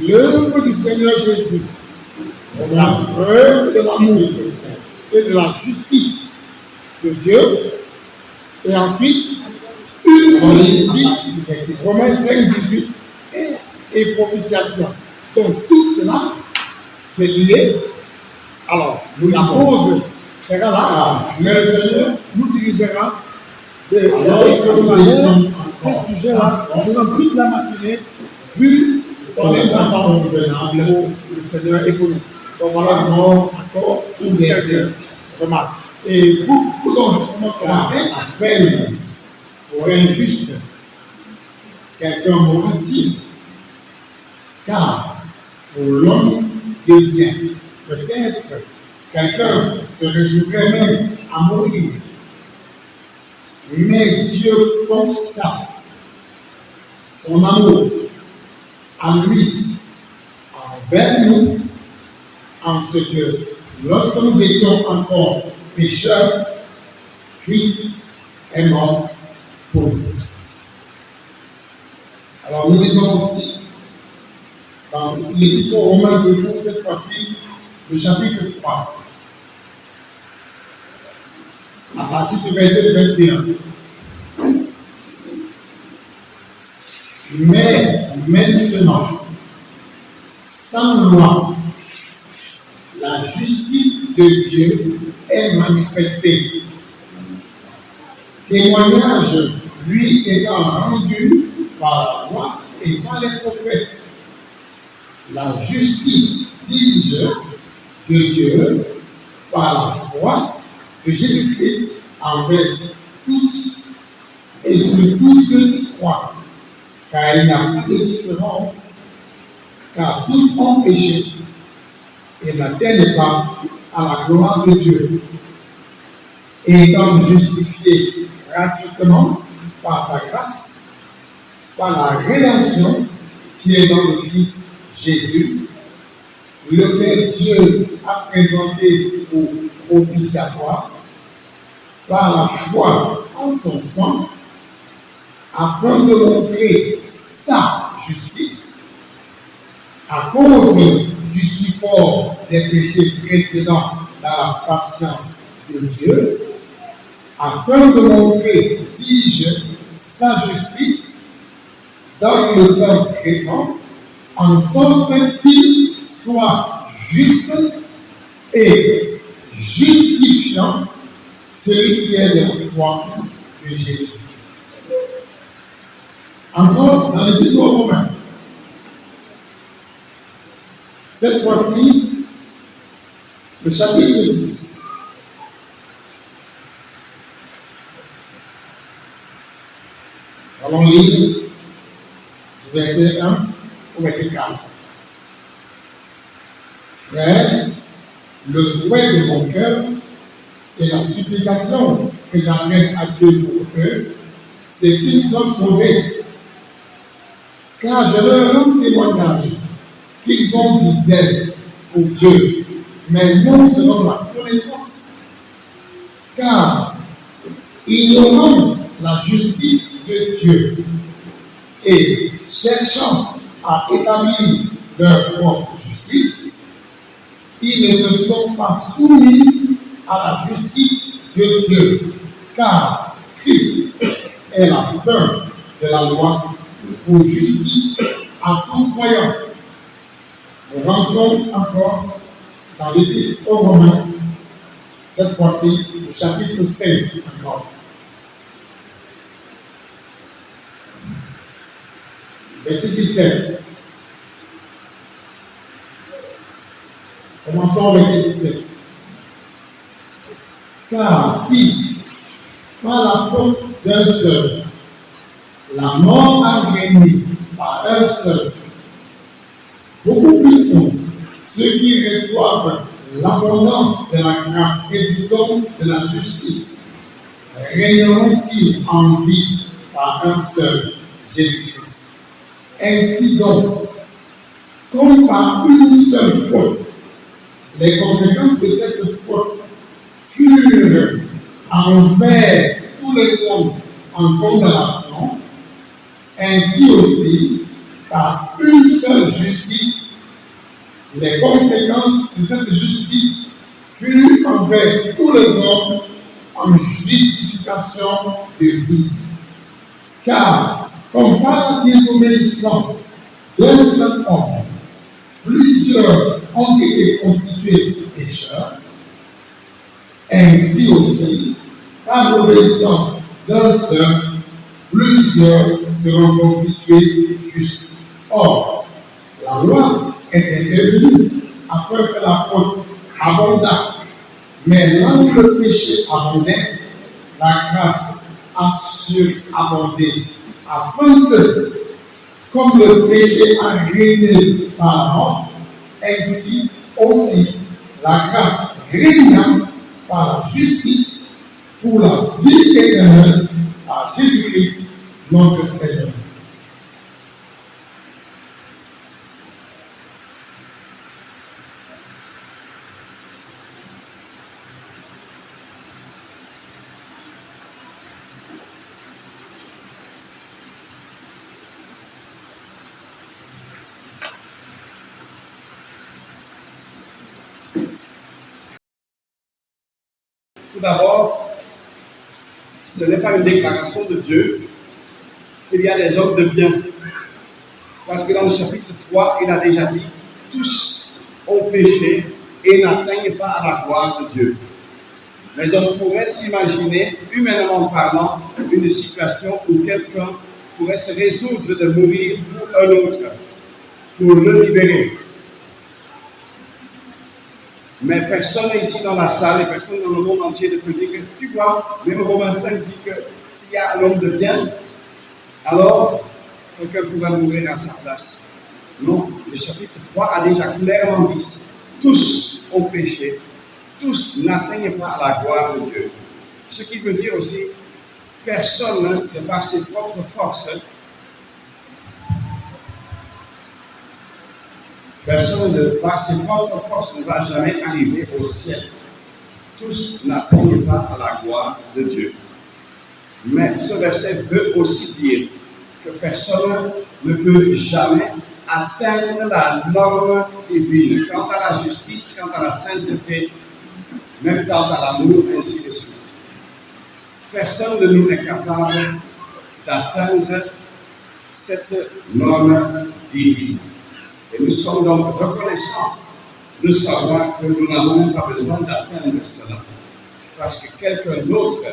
l'œuvre du Seigneur Jésus, la preuve de l'amour de Saint et de la justice de Dieu, et ensuite une seule justice, Romains 5, 18, et propitiation. Donc tout cela, c'est lié. Alors, la pause sera là, mais le Seigneur nous dirigera de ce sujet-là durant toute la matinée, vu son importance pour le Seigneur et pour nous. Donc voilà encore une dernière remarque. Et pour donc justement commencer, peine pour injuste, quelqu'un mourra-t-il? Car pour l'homme de bien, peut-être quelqu'un se résoudrait même à mourir. Mais Dieu constate son amour à lui, envers nous, en ce que lorsque nous étions encore pécheurs, Christ est mort pour nous. Alors nous lisons aussi dans l'Épître aux Romains de jour, cette fois-ci, le chapitre 3, à partir du verset 21. Mais maintenant, sans loi, la justice de Dieu est manifestée. Témoignage lui étant rendu par la loi et par les prophètes. La justice, dis-je, de Dieu par la foi de Jésus-Christ envers tous et sur tous ceux qui croient. Car il n'y a pas de différence, car tous ont péché et n'atteignent pas à la gloire de Dieu. Et étant justifiés gratuitement par sa grâce, par la rédemption qui est dans le Christ Jésus, lequel Dieu a présenté au propitiatoire par la foi en son sang, afin de montrer sa justice à cause du support des péchés précédents dans la patience de Dieu, afin de montrer, dis-je, sa justice dans le temps présent, en sorte qu'il soit juste et justifiant celui qui est de la foi de Jésus. Encore dans l'Épître aux Romains, cette fois-ci, le chapitre 10. Allons lire du verset 1 au verset 4. Frère, le souhait de mon cœur et la supplication que j'adresse à Dieu pour eux, c'est qu'ils soient sauvés. Car je leur rends témoignage qu'ils ont du zèle pour Dieu, mais non selon la connaissance. Car ignorant la justice de Dieu et cherchant à établir leur propre justice, ils ne se sont pas soumis à la justice de Dieu, car Christ est la fin de la loi pour justice à tout croyant. Nous rentrons encore dans l'Épître aux Romains, cette fois-ci, le chapitre 5 encore. Verset 17. Commençons au verset 17. Car si, par la faute d'un seul, la mort a régné par un seul, beaucoup plus pour ceux qui reçoivent l'abondance de la grâce et du don de la justice, régneront-ils en vie par un seul, Jésus-Christ. Ainsi donc, comme par une seule faute, les conséquences de cette faute furent envers tous les hommes en condamnation, ainsi aussi, par une seule justice, les conséquences de cette justice furent envers tous les hommes en justification de vie. Car, comme par la désobéissance d'un seul homme, plusieurs ont été constitués pécheurs, ainsi aussi, par l'obéissance d'un seul, plusieurs seront constitués justes. Or, la loi est intervenue afin que la faute abondât. Mais là où le péché abondait, la grâce a surabondé, afin que, comme le péché a régné par la mort, ainsi aussi la grâce régnant par la justice pour la vie éternelle par Jésus-Christ, notre Seigneur. Tout d'abord, ce n'est pas une déclaration de Dieu qu'il y a des hommes de bien. Parce que dans le chapitre 3, il a déjà dit, tous ont péché et n'atteignent pas à la gloire de Dieu. Mais on pourrait s'imaginer, humainement parlant, une situation où quelqu'un pourrait se résoudre de mourir pour un autre, pour le libérer. Mais personne ici dans la salle et personne dans le monde entier ne peut dire que tu vois, même Romains 5 dit que s'il y a un homme de bien, alors quelqu'un pourrait mourir à sa place. Non, le chapitre 3 a déjà clairement dit, tous ont péché, tous n'atteignent pas la gloire de Dieu. Ce qui veut dire aussi, personne, de par ses propres forces, personne de par ses propres forces ne va jamais arriver au ciel. Tous n'atteignent pas à la gloire de Dieu. Mais ce verset veut aussi dire que personne ne peut jamais atteindre la norme divine quant à la justice, quant à la sainteté, même quant à l'amour, ainsi de suite. Personne de nous n'est capable d'atteindre cette norme divine. Et nous sommes donc reconnaissants de savoir que nous n'avons pas besoin d'atteindre cela. Parce que quelqu'un d'autre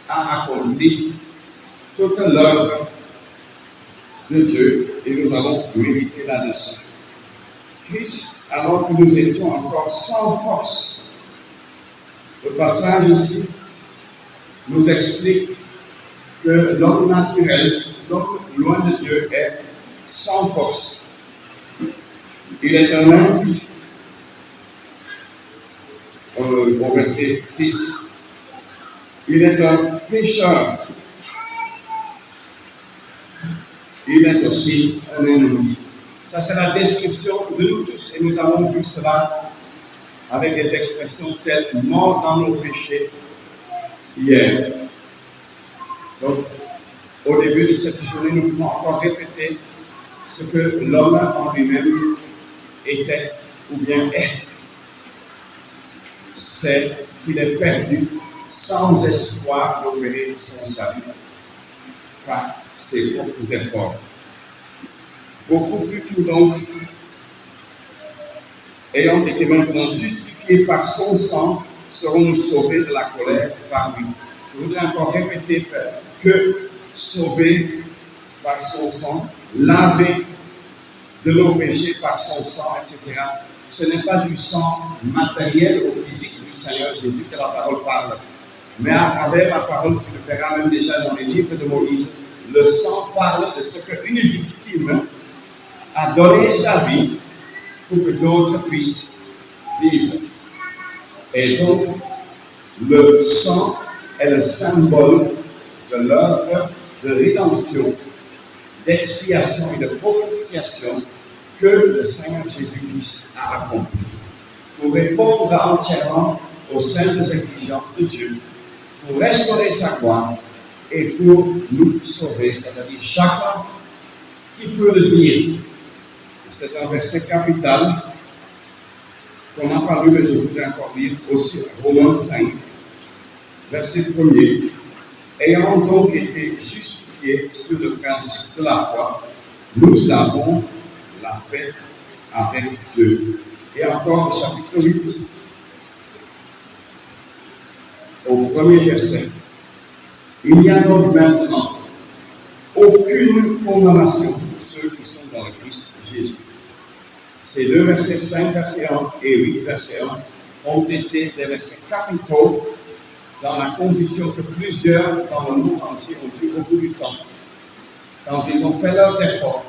a accompli toute l'œuvre de Dieu et nous allons méditer là-dessus. Christ, alors que nous étions encore sans force, le passage ici nous explique que l'homme naturel, l'homme loin de Dieu, est sans force. Il est un impie. Au verset 6. Il est un pécheur. Il est aussi un ennemi. Ça, c'est la description de nous tous. Et nous avons vu cela avec des expressions telles mort dans nos péchés hier. Donc, au début de cette journée, nous pouvons encore répéter ce que l'homme en lui-même était ou bien est. C'est qu'il est perdu sans espoir d'opérer son salut par ses propres efforts. Beaucoup plus tout donc, ayant été maintenant justifiés par son sang, serons-nous sauvés de la colère par lui. Je voudrais encore répéter que sauvés par son sang, lavés de nos péchés par son sang, etc. Ce n'est pas du sang matériel ou physique du Seigneur Jésus que la parole parle. Mais à travers la parole, tu le verras même déjà dans les livres de Moïse, le sang parle de ce qu'une victime a donné sa vie pour que d'autres puissent vivre. Et donc, le sang est le symbole de l'œuvre de rédemption, d'expiation et de propitiation que le Seigneur Jésus-Christ a accompli pour répondre entièrement aux saintes exigences de Dieu, pour restaurer sa gloire et pour nous sauver, c'est-à-dire chacun Qui peut le dire? C'est un verset capital qu'on a parlé, mais je voudrais encore lire aussi Romains 5, verset 1er. Ayant donc été justifiés sur le principe de la foi, nous avons la paix avec Dieu. Et encore au chapitre 8, au premier verset. Il n'y a donc maintenant aucune condamnation pour ceux qui sont dans le Christ Jésus. Ces deux versets 5, verset 1 et 8, verset 1 ont été des versets capitaux dans la conviction que plusieurs dans le monde entier ont eu au bout du temps. Quand ils ont fait leurs efforts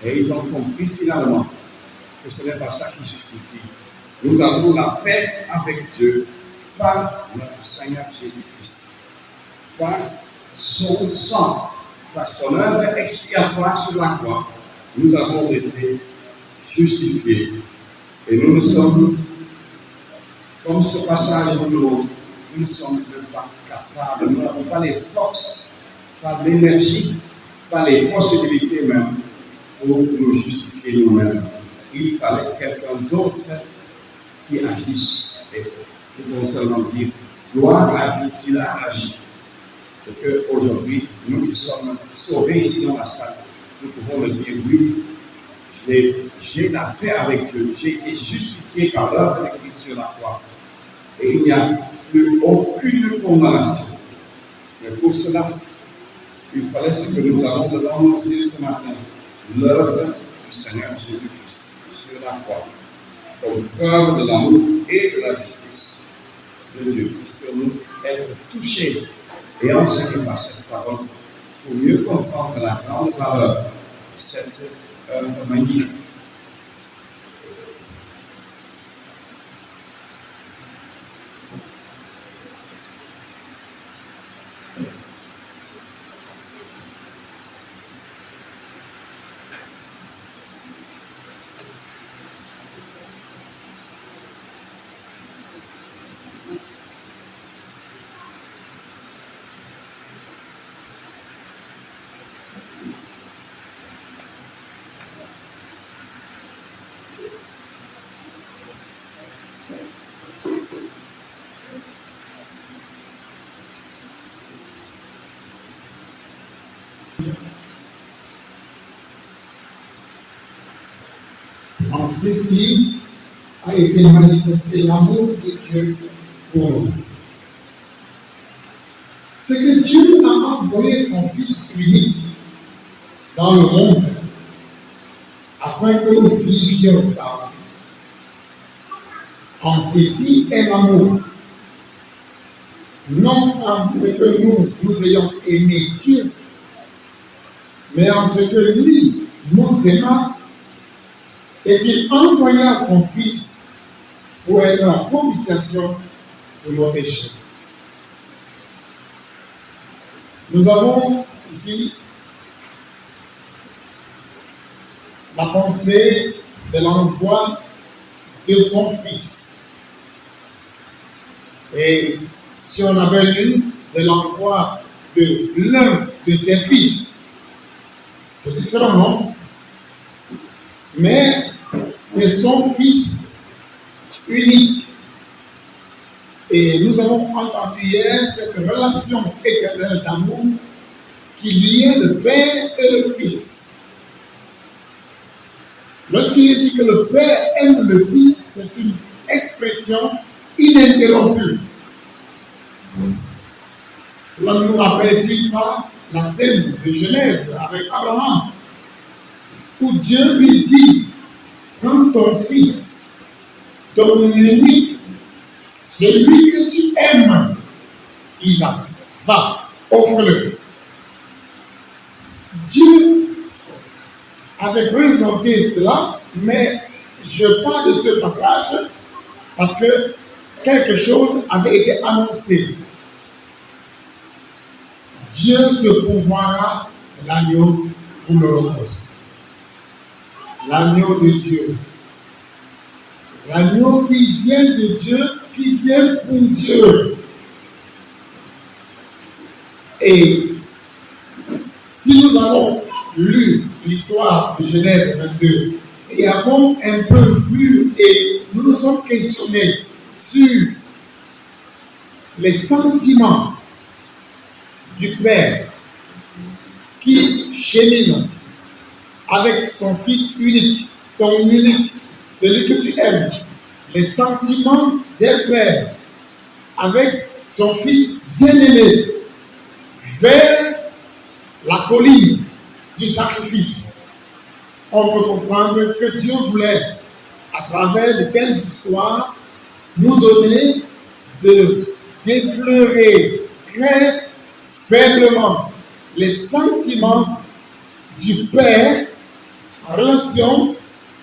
et ils ont compris finalement que ce n'est pas ça qui justifie. Nous avons la paix avec Dieu par notre Seigneur Jésus-Christ, par son sang, par son œuvre expiatoire sur la croix. Nous avons été justifiés. Et nous ne sommes, comme ce passage nous le montre, nous ne sommes pas capables, nous n'avons pas les forces, pas l'énergie, pas les possibilités même pour nous justifier nous-mêmes. Il fallait quelqu'un d'autre qui agisse. Et nous pouvons seulement dire, gloire à Dieu qu'il a agi. Et qu'aujourd'hui, nous qui sommes sauvés ici dans la salle, nous pouvons le dire, oui, j'ai la paix avec Dieu, j'ai été justifié par l'œuvre de Christ sur la croix. Et il n'y a plus aucune condamnation. Mais pour cela, il fallait ce que nous avons devant nos yeux ce matin, l'œuvre du Seigneur Jésus-Christ sur la croix, comme preuve de l'amour et de la justice de Dieu. Puissions-nous être touchés et enseignés par cette parole pour mieux comprendre la grande valeur de cette œuvre magnifique. En ceci a été manifesté l'amour de Dieu pour nous. C'est que Dieu a envoyé son Fils unique dans le monde afin que nous vivions par lui. En ceci est l'amour. Non en ce que nous ayons aimé Dieu, mais en ce que lui nous aima et qu'il envoya son Fils pour être la propitiation de nos péchés. Nous avons ici la pensée de l'envoi de son Fils. Et si on avait lu de l'envoi de l'un de ses fils, c'est différent, non? Mais c'est son Fils unique. Et nous avons entendu hier cette relation éternelle d'amour qui liait le Père et le Fils. Lorsqu'il est dit que le Père aime le Fils, c'est une expression ininterrompue. Cela ne nous rappelle-t-il pas la scène de Genèse avec Abraham, où Dieu lui dit, prends ton fils, ton unique, celui que tu aimes, Isaac, va, offre-le. Dieu avait présenté cela, mais je parle de ce passage parce que quelque chose avait été annoncé. Dieu se pourvoira de l'agneau pour l'Holocauste. L'agneau de Dieu. L'agneau qui vient de Dieu, qui vient pour Dieu. Et si nous allons lu l'histoire de Genèse 22 et avons un peu vu et nous nous sommes questionnés sur les sentiments du Père qui chemine avec son Fils unique, ton unique, celui que tu aimes, les sentiments d'un Père avec son Fils bien-aimé vers la colline du sacrifice. On peut comprendre que Dieu voulait, à travers de telles histoires, nous donner d'effleurer très faiblement les sentiments du Père en relation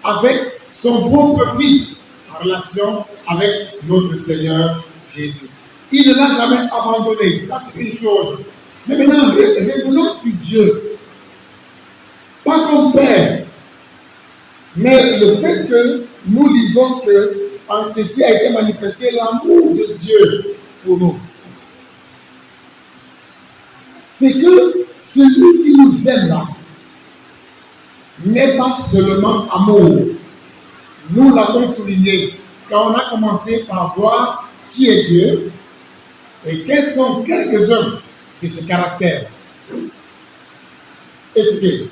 avec son propre Fils, en relation avec notre Seigneur Jésus. Il ne l'a jamais abandonné, ça c'est une chose. Mais maintenant, revenons sur Dieu. Pas comme Père, mais le fait que nous lisons que en ceci a été manifesté l'amour de Dieu pour nous. C'est que celui qui nous aime là n'est pas seulement amour. Nous l'avons souligné quand on a commencé par voir qui est Dieu et quels sont quelques-uns de ses caractères. Écoutez,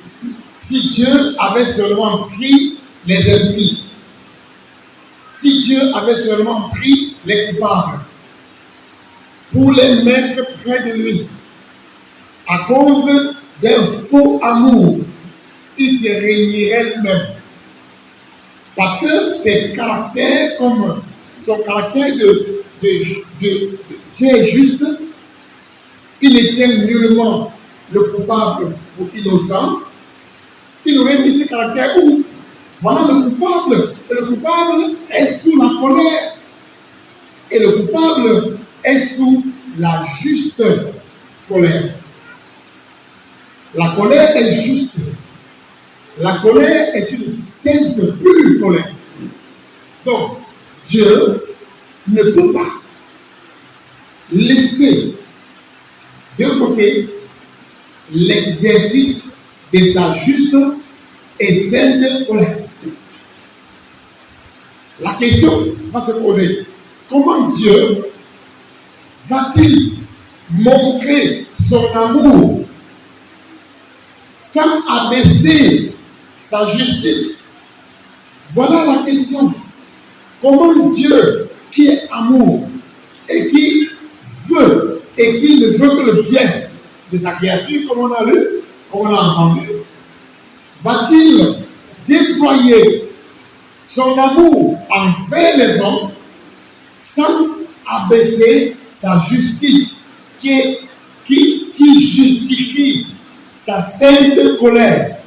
si Dieu avait seulement pris les ennemis, si Dieu avait seulement pris les coupables pour les mettre près de lui, à cause d'un faux amour, il se régnerait lui-même. Parce que ses caractères, comme son caractère de Dieu est juste, il ne tient nullement le coupable pour innocent. Il aurait mis ce caractère où voilà le coupable. Et le coupable est sous la colère. Et le coupable est sous la juste colère. La colère est juste. La colère est une sainte, pure colère. Donc, Dieu ne peut pas laisser de côté l'exercice de sa juste et sainte colère. La question va se poser, comment Dieu va-t-il montrer son amour sans abaisser sa justice? Voilà la question. Comment Dieu, qui est amour et qui veut et qui ne veut que le bien de sa créature, comme on a lu, comme on a entendu, va-t-il déployer son amour envers les hommes sans abaisser sa justice qui justifie sa sainte colère?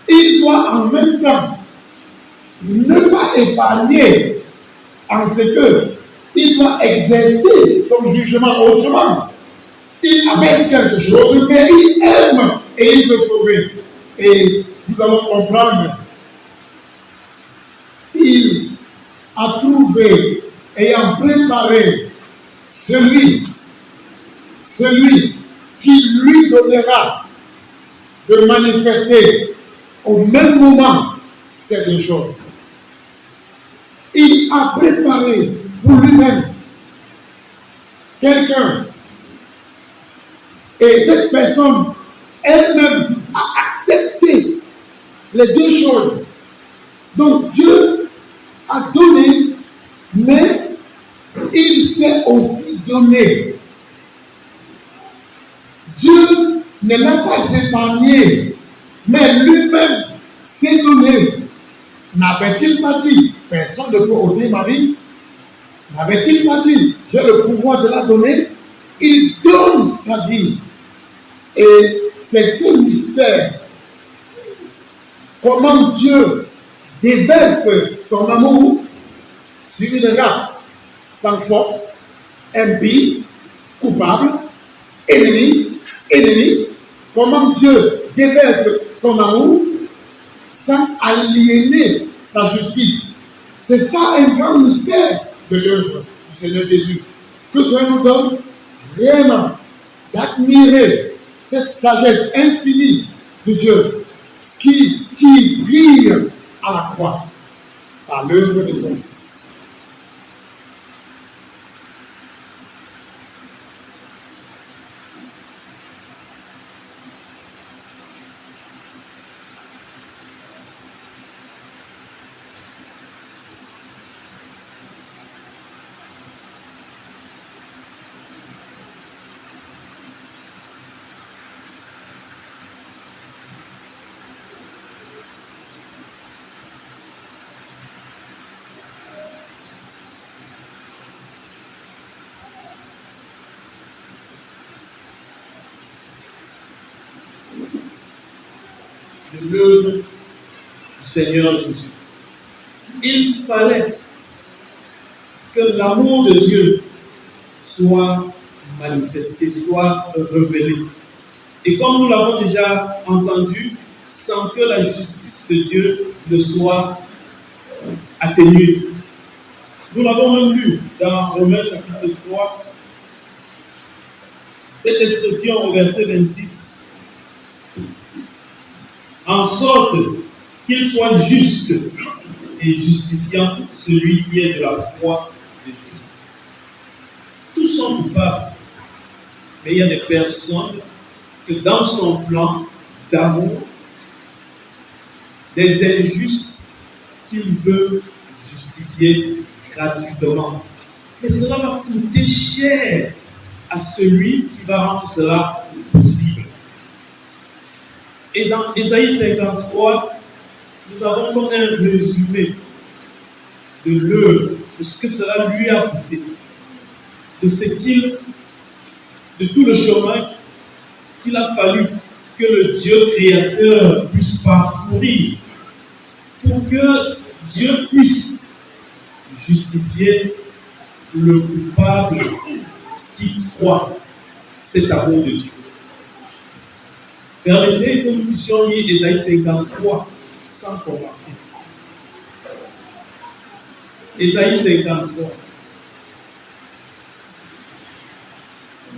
Il doit en même temps ne pas épargner en ce que il doit exercer son jugement autrement. Il abaisse quelque chose, mais il aime et il veut sauver. Et nous allons comprendre, il a trouvé, ayant préparé celui qui lui donnera de manifester au même moment ces deux choses. Il a préparé pour lui-même quelqu'un. Et cette personne elle-même a accepté les deux choses. Donc Dieu a donné, mais il s'est aussi donné. Dieu ne l'a pas épargné, mais lui-même s'est donné. N'avait-il pas dit, personne ne peut ôter ma vie? N'avait-il pas dit, j'ai le pouvoir de la donner? Il donne sa vie. Et c'est ce mystère. Comment Dieu déverse son amour sur une race sans force, impie, coupable, ennemi. Comment Dieu déverse son amour sans aliéner sa justice. C'est ça un grand mystère de l'œuvre du Seigneur Jésus. Que cela nous donne vraiment d'admirer cette sagesse infinie de Dieu qui brille à la croix par l'œuvre de son Fils. De l'œuvre du Seigneur Jésus. Il fallait que l'amour de Dieu soit manifesté, soit révélé. Et comme nous l'avons déjà entendu, sans que la justice de Dieu ne soit atténuée. Nous l'avons même lu dans Romains chapitre 3, cette expression au verset 26. En sorte qu'il soit juste et justifiant celui qui est de la foi de Jésus. Tous sont coupables, mais il y a des personnes que dans son plan d'amour, des injustes qu'il veut justifier gratuitement. Mais cela va coûter cher à celui qui va rendre cela possible. Et dans Ésaïe 53, nous avons comme un résumé de l'œuvre, de ce que cela lui a coûté, de tout le chemin qu'il a fallu que le Dieu créateur puisse parcourir pour que Dieu puisse justifier le coupable qui croit cet amour de Dieu. Permettez que nous puissions lire Ésaïe 53 sans commenter. Ésaïe 53.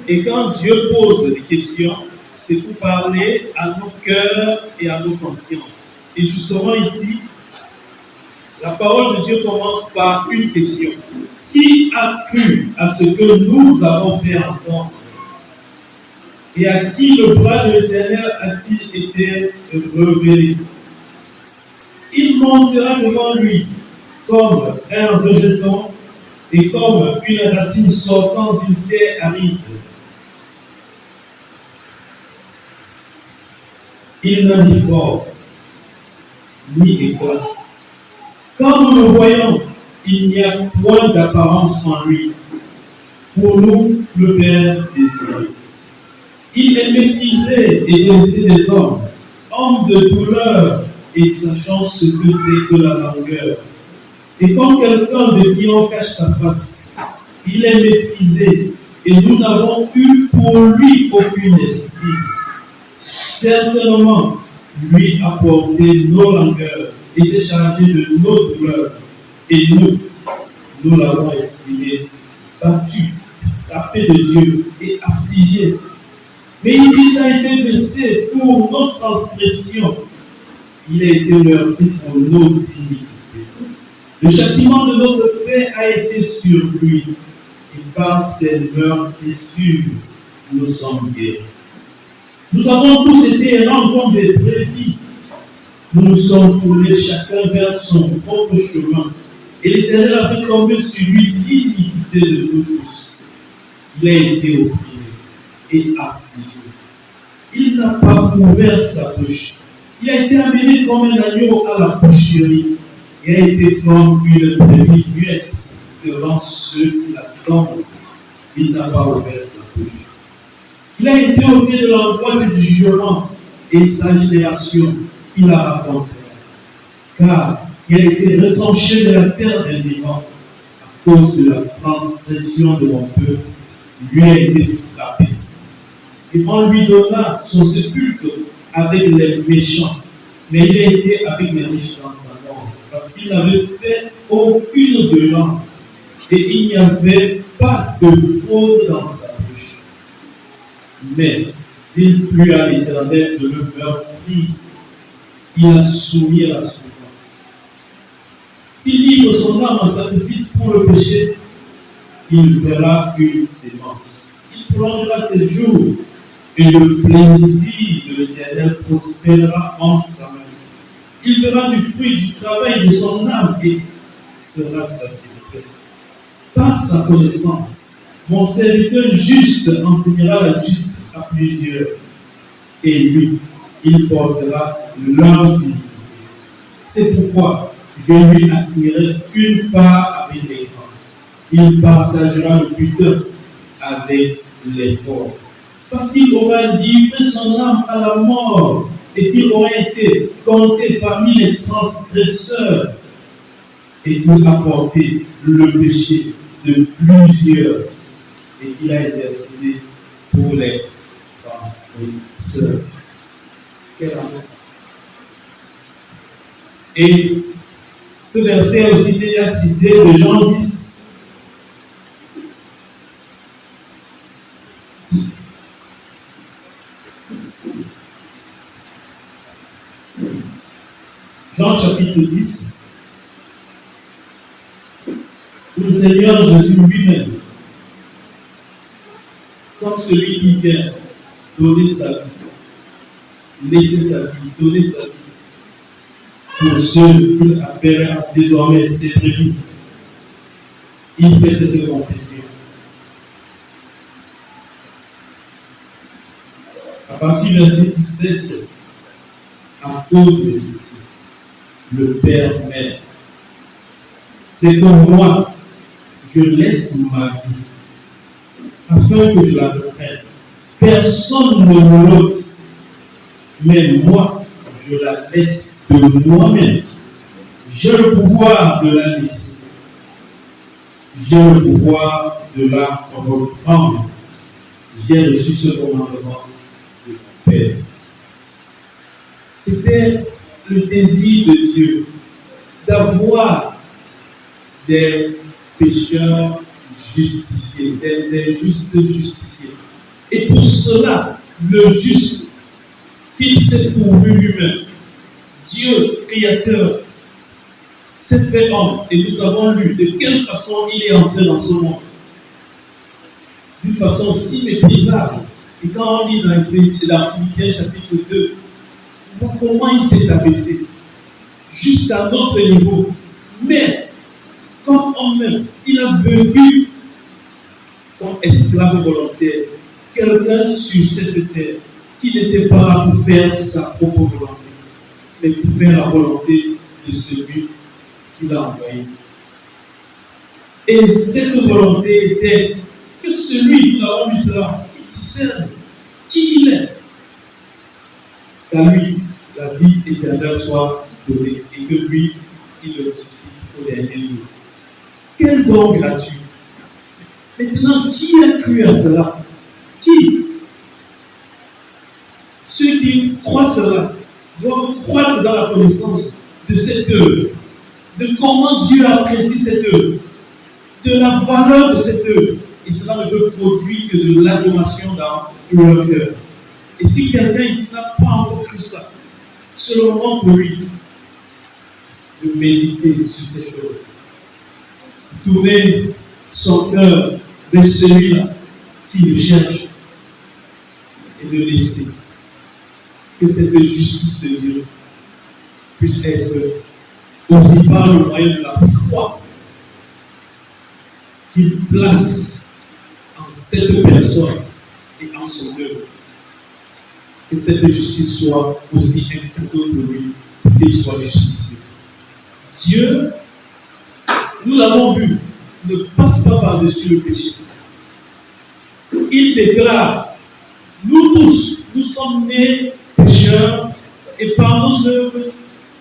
Et quand Dieu pose des questions, c'est pour parler à nos cœurs et à nos consciences. Et justement ici, la parole de Dieu commence par une question. Qui a cru à ce que nous avons fait entendre? Et à qui le bras de l'Éternel a-t-il été révélé? Il montera devant lui comme un rejeton et comme une racine sortant d'une terre aride. Il n'a ni forme, ni éclat. Quand nous le voyons, il n'y a point d'apparence en lui pour nous le faire désirer. Il est méprisé et délaissé des hommes, homme de douleur et sachant ce que c'est que la langueur. Et quand quelqu'un de qui on cache sa face, il est méprisé et nous n'avons eu pour lui aucune estime. Certainement, lui a porté nos langueurs et s'est chargé de nos douleurs. Et nous l'avons estimé battu, frappé de Dieu et affligé. Mais il a été blessé pour nos transgressions. Il a été meurtri pour nos iniquités. Le châtiment de notre paix a été sur lui. Et par ses meurtrissures, nous sommes guéris. Nous avons tous été errants comme des brebis. Nous nous sommes tournés chacun vers son propre chemin. Et l'Éternel a fait tomber sur lui l'iniquité de nous tous. Il a été opprimé et affligé. Il n'a pas ouvert sa bouche. Il a été amené comme un agneau à la boucherie. Il a été comme une brebis muette devant ceux qui l'attendent. Il n'a pas ouvert sa bouche. Il a été ôté de l'angoisse et du jugement, et sa génération, il a raconté. Car il a été retranché de la terre des vivants à cause de la transgression de mon peuple. Lui a été frappé. Et on lui donna son sépulcre avec les méchants. Mais il a été avec les riches dans sa mort, parce qu'il n'avait fait aucune violence. Et il n'y avait pas de fraude dans sa bouche. Mais il plut à l'Éternel de le meurtrir. Il a soumis à la souffrance. S'il livre son âme en sacrifice pour le péché, il verra une sémence. Il prolongera ses jours et le plaisir de l'Éternel prospérera en sa main. Il verra du fruit du travail de son âme et sera satisfait. Par sa connaissance, mon serviteur juste enseignera la justice à plusieurs, et lui, il portera leurs iniquités. C'est pourquoi je lui assignerai une part avec les grands. Il partagera le butin avec les forts. Parce qu'il aura livré son âme à la mort et qu'il aura été compté parmi les transgresseurs et qu'il a porté le péché de plusieurs et qu'il a intercédé pour les transgresseurs. Quel amour! Et ce verset a aussi déjà cité de Jean 10. Jean chapitre 10, où le Seigneur Jésus lui-même, comme celui qui vient donner sa vie, laisser sa vie, donner sa vie, pour ceux qu'il appelle désormais ses brebis, il fait cette confession. À partir du verset 17, à cause de ceci, le Père m'aime. C'est comme moi, je laisse ma vie, afin que je la reprenne. Personne ne me l'ôte, mais moi, je la laisse de moi-même. J'ai le pouvoir de la laisser. J'ai le pouvoir de la reprendre. J'ai reçu ce commandement de mon Père. C'était le désir de Dieu d'avoir des pécheurs justifiés, des injustes justifiés. Et pour cela, le juste, qu'il s'est pourvu lui-même, Dieu créateur, s'est fait homme. Et nous avons lu de quelle façon il est entré dans ce monde. D'une façon si méprisable. Et quand on lit dans Philippiens chapitre 2, on voit comment il s'est abaissé jusqu'à notre niveau. Mais, comme homme même, il a vécu comme esclave volontaire, quelqu'un sur cette terre qui n'était pas là pour faire sa propre volonté, mais pour faire la volonté de celui qui l'a envoyé. Et cette volonté était que celui, nous avons vu cela, il discerne qui il est, qu'à lui, la vie éternelle soit donnée et que lui, il le ressuscite au dernier jour. Quel don gratuit! Maintenant, qui a cru à cela? Qui? Ceux qui croient cela doivent croître dans la connaissance de cette œuvre, de comment Dieu apprécie cette œuvre, de la valeur de cette œuvre. Et cela ne peut produire que de l'adoration dans leur cœur. Et si quelqu'un ici n'a pas encore cru ça, c'est le moment pour lui de méditer sur ces choses. Tourner son cœur vers celui-là qui le cherche et de laisser que cette justice de Dieu puisse être aussi par le moyen de la foi qu'il place en cette personne et en son œuvre. Que cette justice soit aussi un cadeau pour lui, pour qu'il soit justifié. Dieu, nous l'avons vu, ne passe pas par-dessus le péché. Il déclare, nous tous, nous sommes nés pécheurs et par nos œuvres,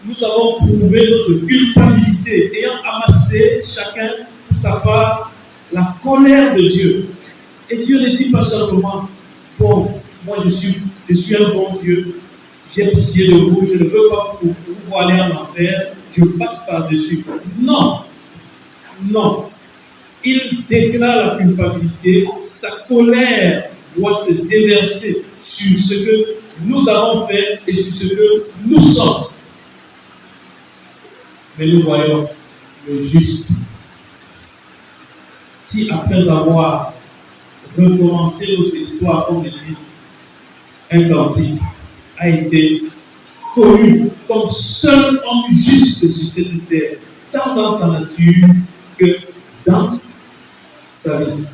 nous avons prouvé notre culpabilité, ayant amassé chacun pour sa part la colère de Dieu. Et Dieu ne dit pas simplement, bon, moi je suis un bon Dieu, j'ai pitié de vous, je ne veux pas vous aller en enfer, je passe par-dessus. Non, non. Il déclare la culpabilité, sa colère doit se déverser sur ce que nous avons fait et sur ce que nous sommes. Mais nous voyons le juste qui, après avoir recommencé notre histoire, comme dit un cantique, a été connu comme seul homme juste sur cette terre, tant dans sa nature que dans sa vie.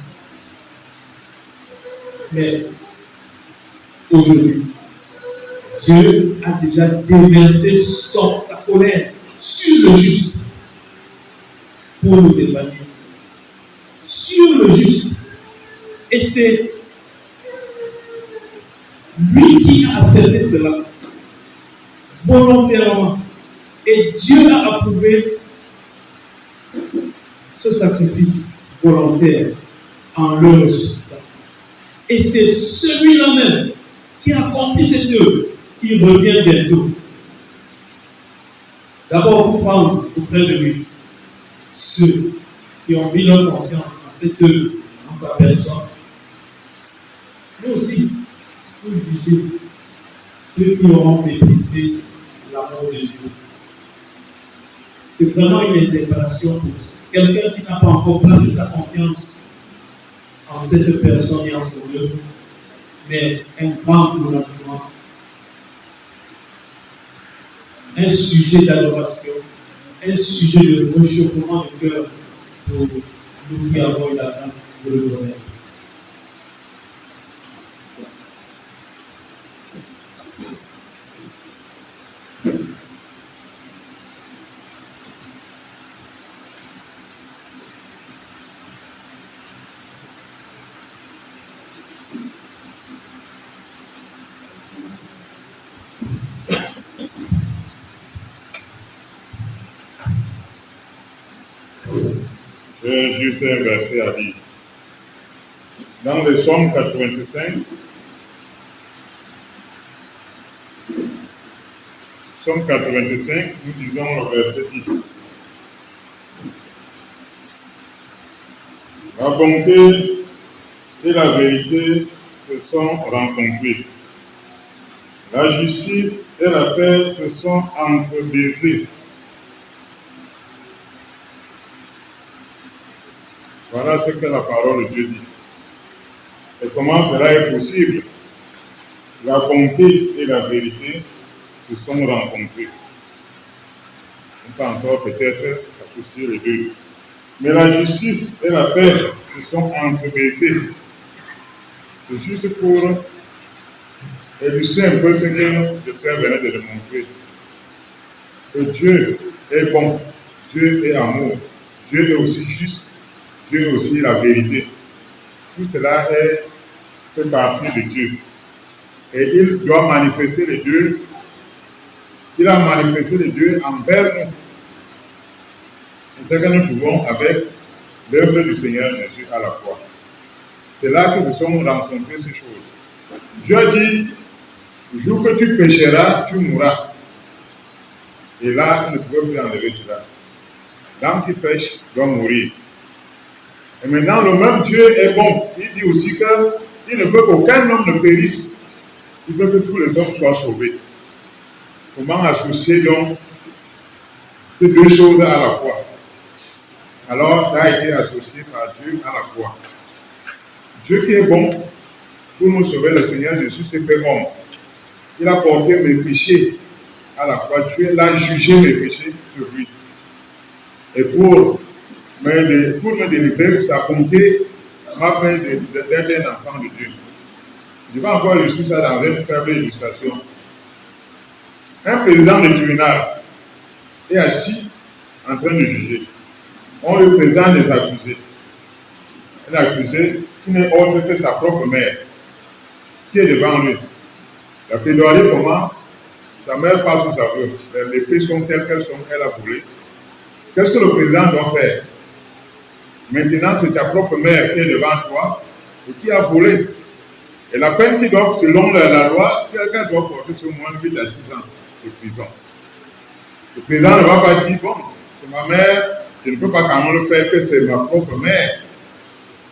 Mais aujourd'hui, Dieu a déjà déversé sa colère sur le juste pour nous éloigner. Sur le juste. Et c'est lui qui a accepté cela volontairement. Et Dieu a approuvé ce sacrifice volontaire en le ressuscitant. Et c'est celui-là même qui a accompli cette œuvre qui revient bientôt. D'abord, pour prendre auprès de lui ceux qui ont mis leur confiance en cette œuvre, en sa personne, mais aussi pour juger ceux qui auront méprisé l'amour de Dieu. C'est vraiment une interpellation pour quelqu'un qui n'a pas encore placé sa confiance en cette personne et en son œuvre, mais un grand encouragement, un sujet d'adoration, un sujet de réchauffement de cœur pour nous qui avons eu la grâce de le connaître. J'ai juste un verset à dire. Dans le Psaume 85, Psaume 85, nous disons le verset 10. La bonté et la vérité se sont rencontrées. La justice et la paix se sont entrebaisées. Voilà ce que la parole de Dieu dit. Et comment cela est possible? La bonté et la vérité se sont rencontrées. On peut encore peut-être associer les deux. Mais la justice et la paix se sont entrebaisées. C'est juste pour illustrer un peu ce que le frère venait de montrer. Que Dieu est bon, Dieu est amour, Dieu est aussi juste, Dieu est aussi la vérité. Tout cela fait partie de Dieu. Et il doit manifester les deux. Il a manifesté les deux envers nous. C'est ce que nous trouvons avec l'œuvre du Seigneur Jésus à la croix. C'est là que se sont rencontrées ces choses. Dieu a dit, le jour que tu pécheras, tu mourras. Et là, il ne pouvait plus enlever cela. L'homme qui pêche doit mourir. Et maintenant, le même Dieu est bon. Il dit aussi qu'il ne veut qu'aucun homme ne périsse. Il veut que tous les hommes soient sauvés. Comment associer donc ces deux choses à la fois? Alors, ça a été associé par Dieu à la croix. Dieu qui est bon, pour nous sauver, le Seigneur Jésus s'est fait homme. Il a porté mes péchés à la croix. Dieu l'a jugé mes péchés sur lui. Et pour me délivrer, ça a compté m'a fait d'être un enfant de Dieu. Je vais encore illustrer ça dans une faible illustration. Un président de tribunal est assis en train de juger. On lui présente des accusés. Un accusé qui n'est autre que sa propre mère, qui est devant lui. La plaidoirie commence, sa mère passe sous sa veuve. Les faits sont tels qu'elles sont, elle a volé. Qu'est-ce que le président doit faire? Maintenant, c'est ta propre mère qui est devant toi et qui a volé. Et la peine qui doit, selon la loi, quelqu'un doit porter sur moins 8 à 10 ans de prison. Le président ne va pas dire, bon, c'est ma mère, je ne peux pas quand même le faire que c'est ma propre mère.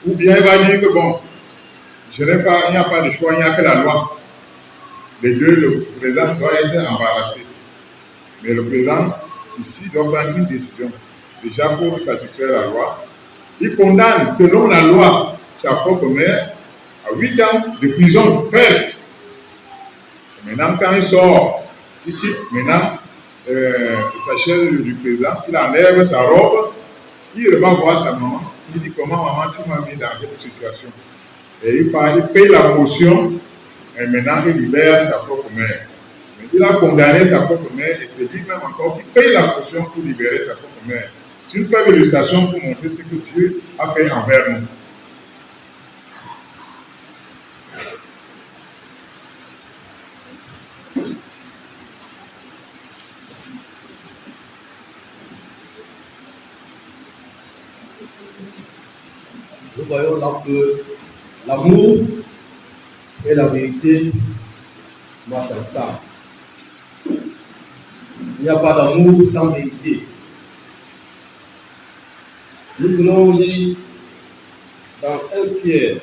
Ou bien il va dire que bon, il n'y a pas de choix, il n'y a que la loi. Les deux, le président doit être embarrassé. Mais le président, ici, doit prendre une décision. Déjà pour satisfaire la loi. Il condamne, selon la loi, sa propre mère à 8 ans de prison ferme. Maintenant, quand il sort, il quitte maintenant sa chaise du président, il enlève sa robe, il va voir sa maman, il dit comment maman tu m'as mis dans cette situation. Et il paye la caution et maintenant il libère sa propre mère. Mais il a condamné sa propre mère et c'est lui-même encore qui paye la caution pour libérer sa propre mère. C'est une faible illustration pour montrer ce que Dieu a fait envers nous. Nous voyons là que l'amour et la vérité marchent ensemble. Il n'y a pas d'amour sans vérité. Nous voulons lire dans 1 Pierre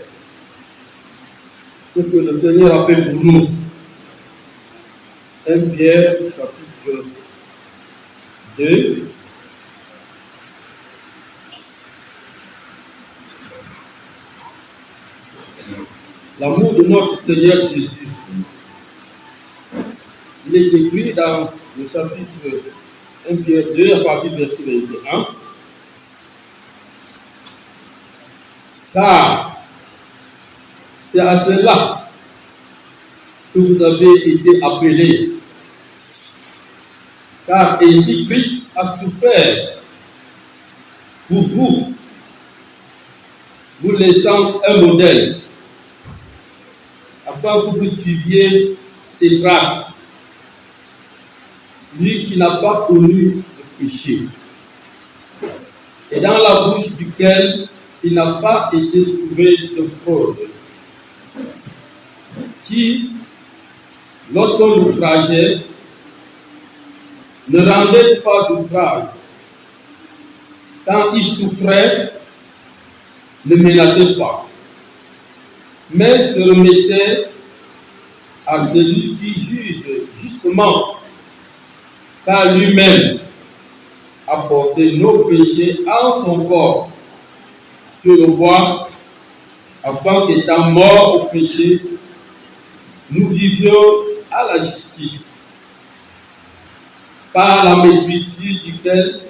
ce que le Seigneur a fait pour nous. 1 Pierre, chapitre 2. L'amour de notre Seigneur Jésus. Il est écrit dans le chapitre 1 Pierre 2 à partir du verset 21. Car c'est à cela que vous avez été appelés. Car ainsi Christ a souffert pour vous, vous laissant un modèle, afin que vous suiviez ses traces. Lui qui n'a pas connu le péché, et dans la bouche duquel il n'a pas été trouvé de fraude, qui, lorsqu'on l'outrageait, ne rendait pas d'outrage. Quand il souffrait, ne menaçait pas, mais se remettait à celui qui juge justement, car lui-même a porté nos péchés en son corps sur le bois, afin qu'étant morts au péché, nous vivions à la justice, par la maîtrise duquel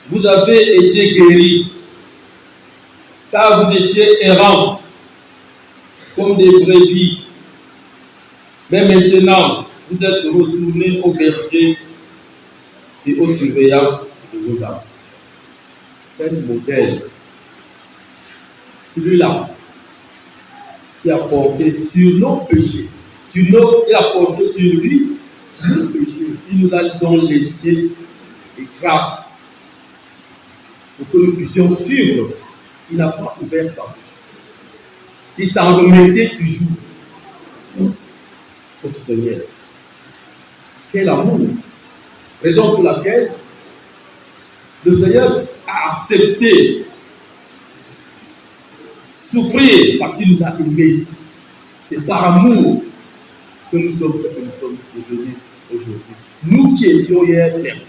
vous avez été guéris, car vous étiez errants comme des brebis, mais maintenant vous êtes retournés au berger et au surveillant de vos âmes. Quel modèle, celui-là qui a porté sur nos péchés, il a porté sur lui nos péchés. Il nous a donc laissé des grâces pour que nous puissions suivre. Il n'a pas ouvert sa bouche. Il s'en remettait toujours au Seigneur. Quel amour! Raison pour laquelle le Seigneur a accepté souffrir parce qu'il nous a aimés. C'est par amour que nous sommes ce que nous sommes devenus aujourd'hui. Nous qui étions hier perdus.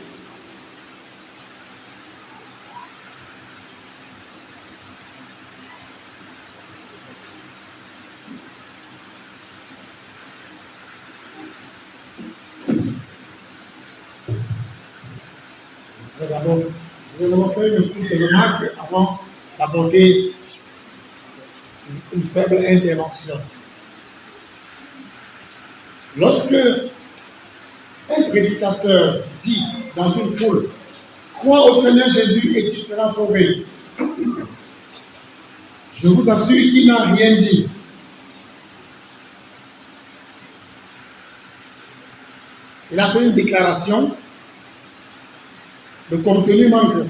Je vais d'abord faire une petite remarque avant d'aborder une faible intervention. Lorsque un prédicateur dit dans une foule, crois au Seigneur Jésus et tu seras sauvé, je vous assure qu'il n'a rien dit. Il a fait une déclaration. Le contenu manque.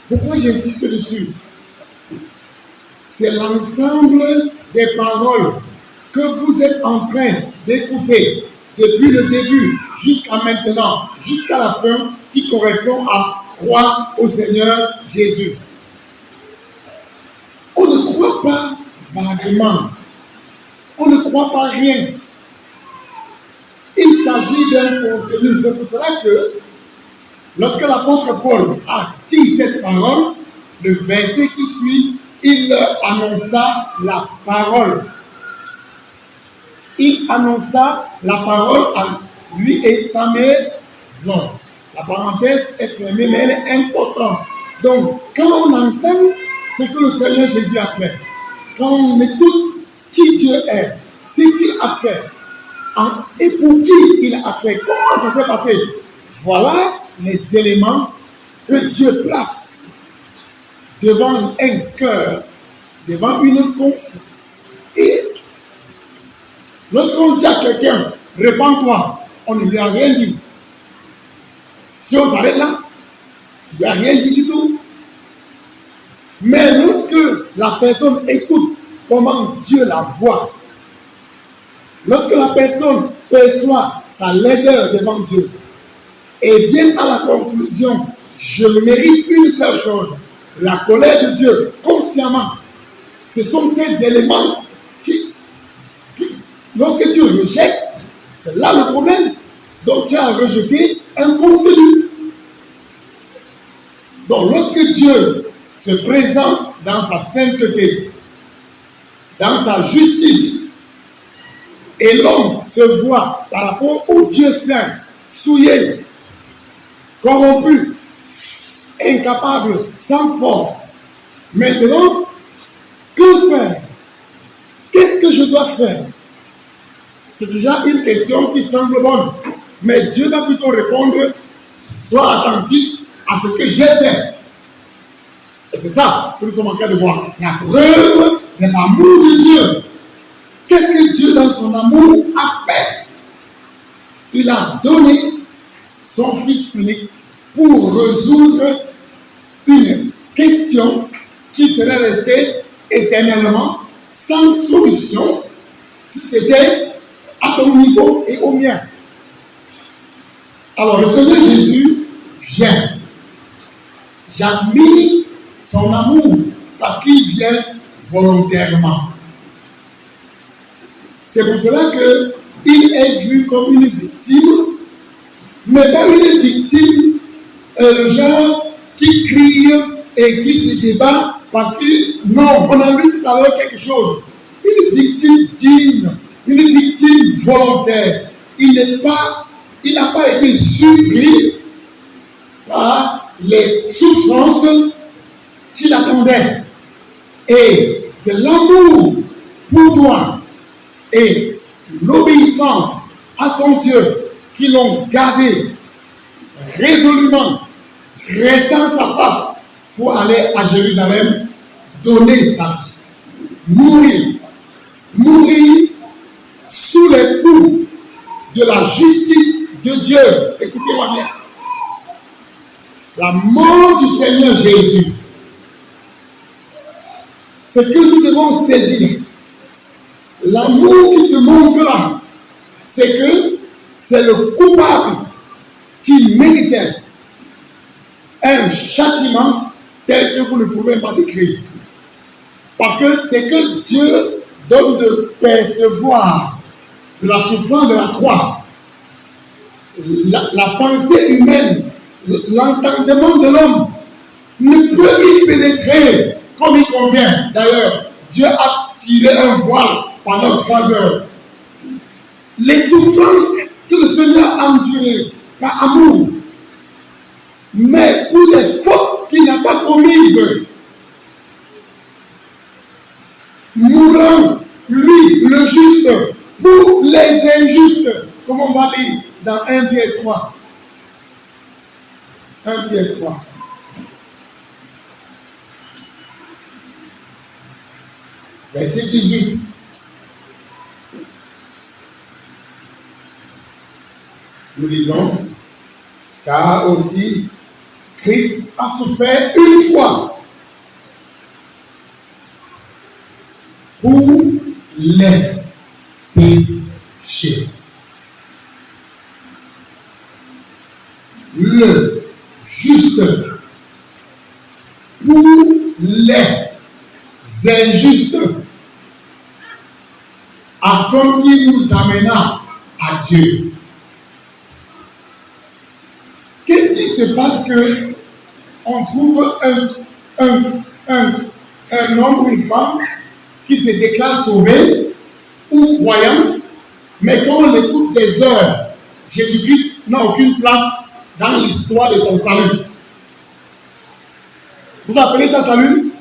Pourquoi j'insiste dessus? C'est l'ensemble des paroles que vous êtes en train d'écouter depuis le début jusqu'à maintenant, jusqu'à la fin, qui correspond à croient au Seigneur Jésus. On ne croit pas vaguement. On ne croit pas rien. Il s'agit d'un contenu. C'est pour cela que lorsque l'apôtre Paul a dit cette parole, le verset qui suit, il leur annonça la parole. Il annonça la parole à lui et sa maison. La parenthèse est fermée, mais elle est importante. Donc, quand on entend ce que le Seigneur Jésus a fait, quand on écoute qui Dieu est, ce qu'il a fait, et pour qui il a fait, comment ça s'est passé, voilà les éléments que Dieu place devant un cœur, devant une conscience. Et lorsqu'on dit à quelqu'un, répands-toi, on ne lui a rien dit. Si on s'arrête là, il ne lui a rien dit du tout. Mais lorsque la personne écoute comment Dieu la voit, lorsque la personne perçoit sa laideur devant Dieu et vient à la conclusion, je mérite une seule chose, la colère de Dieu, consciemment, ce sont ces éléments qui lorsque Dieu rejette, c'est là le problème. Donc tu as rejeté un contenu. Donc lorsque Dieu se présente dans sa sainteté, dans sa justice, et l'homme se voit par rapport au Dieu saint, souillé, corrompu, incapable, sans force. Maintenant, que faire? Qu'est-ce que je dois faire? C'est déjà une question qui semble bonne. Mais Dieu va plutôt répondre, sois attentif à ce que j'ai fait. Et c'est ça que nous sommes en train de voir. La preuve de l'amour de Dieu. Qu'est-ce que Dieu dans son amour a fait? Il a donné son Fils unique pour résoudre une question qui serait restée éternellement sans solution si c'était à ton niveau et au mien. Alors le Seigneur Jésus vient. J'admire son amour parce qu'il vient volontairement. C'est pour cela qu'il est vu comme une victime, mais pas une victime genre qui crie et qui se débat parce que non, on a vu tout à l'heure quelque chose. Une victime digne, une victime volontaire. Il n'a pas été surpris par les souffrances qu'il attendait. Et c'est l'amour pour toi et l'obéissance à son Dieu qui l'ont gardé résolument, dressant sa face pour aller à Jérusalem, donner sa vie, mourir sous les coups de la justice de Dieu. Écoutez-moi bien. La mort du Seigneur Jésus, ce que nous devons saisir, l'amour qui se montre là, c'est que c'est le coupable qui méritait un châtiment tel que vous ne pouvez pas décrire. Parce que c'est que Dieu donne de percevoir de la souffrance de la croix. La pensée humaine, l'entendement de l'homme ne peut y pénétrer comme il convient. D'ailleurs, Dieu a tiré un voile pendant 3 heures. Les souffrances que le Seigneur a endurées par amour, mais pour les fautes qu'il n'a pas commises, mourant, lui, le juste, pour les injustes, comme on va lire dans 1 Pierre 3. 1 Pierre 3. Verset 18. Nous lisons, car aussi Christ a souffert une fois pour les péchés. Le juste injustes afin qu'il nous amena à Dieu. Qu'est-ce qui se passe que on trouve un homme ou une femme qui se déclare sauvé ou croyant, mais quand on écoute des heures, Jésus-Christ n'a aucune place dans l'histoire de son salut. Vous appelez ça salut?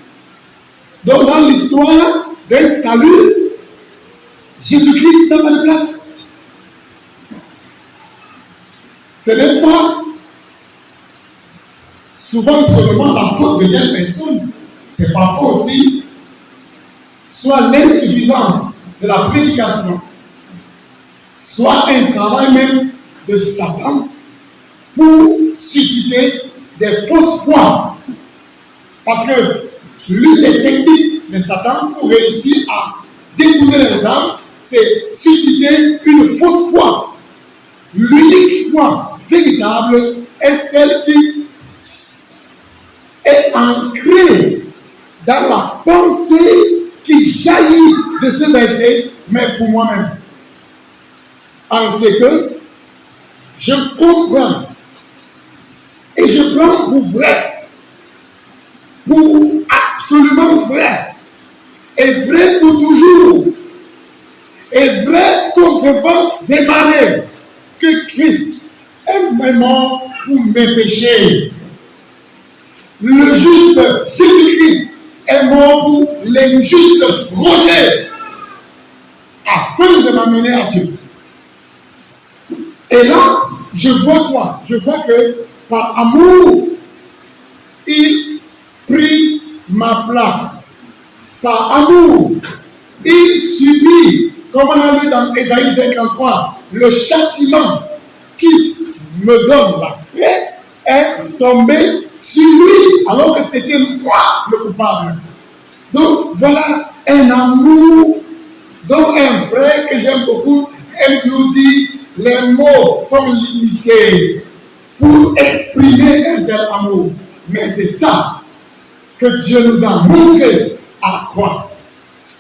Donc dans l'histoire d'un salut, Jésus-Christ n'a pas de place. Ce n'est pas souvent seulement la faute de telle personne, c'est parfois aussi soit l'insuffisance de la prédication, soit un travail même de Satan pour susciter des fausses foi. Parce que l'une des techniques de Satan pour réussir à détourner les âmes, c'est susciter une fausse foi. L'unique foi véritable est celle qui est ancrée dans la pensée qui jaillit de ce verset, mais pour moi-même. En ce que je comprends et je prends pour vrai, pour absolument vrai, et vrai pour toujours, et vrai contre vents et marées, que Christ est mort pour mes péchés. Le juste Jésus-Christ est mort pour l'injuste Roger, afin de m'amener à Dieu. Et là, je vois quoi? Je vois que par amour, il prit ma place. Par amour, il subit, comme on a lu dans Ésaïe 53, le châtiment qui me donne la paix est tombé sur lui, alors que c'était moi le coupable. Donc voilà un amour dont un frère que j'aime beaucoup aime nous dire les mots sont limités pour exprimer un tel amour. Mais c'est ça que Dieu nous a montré à la croix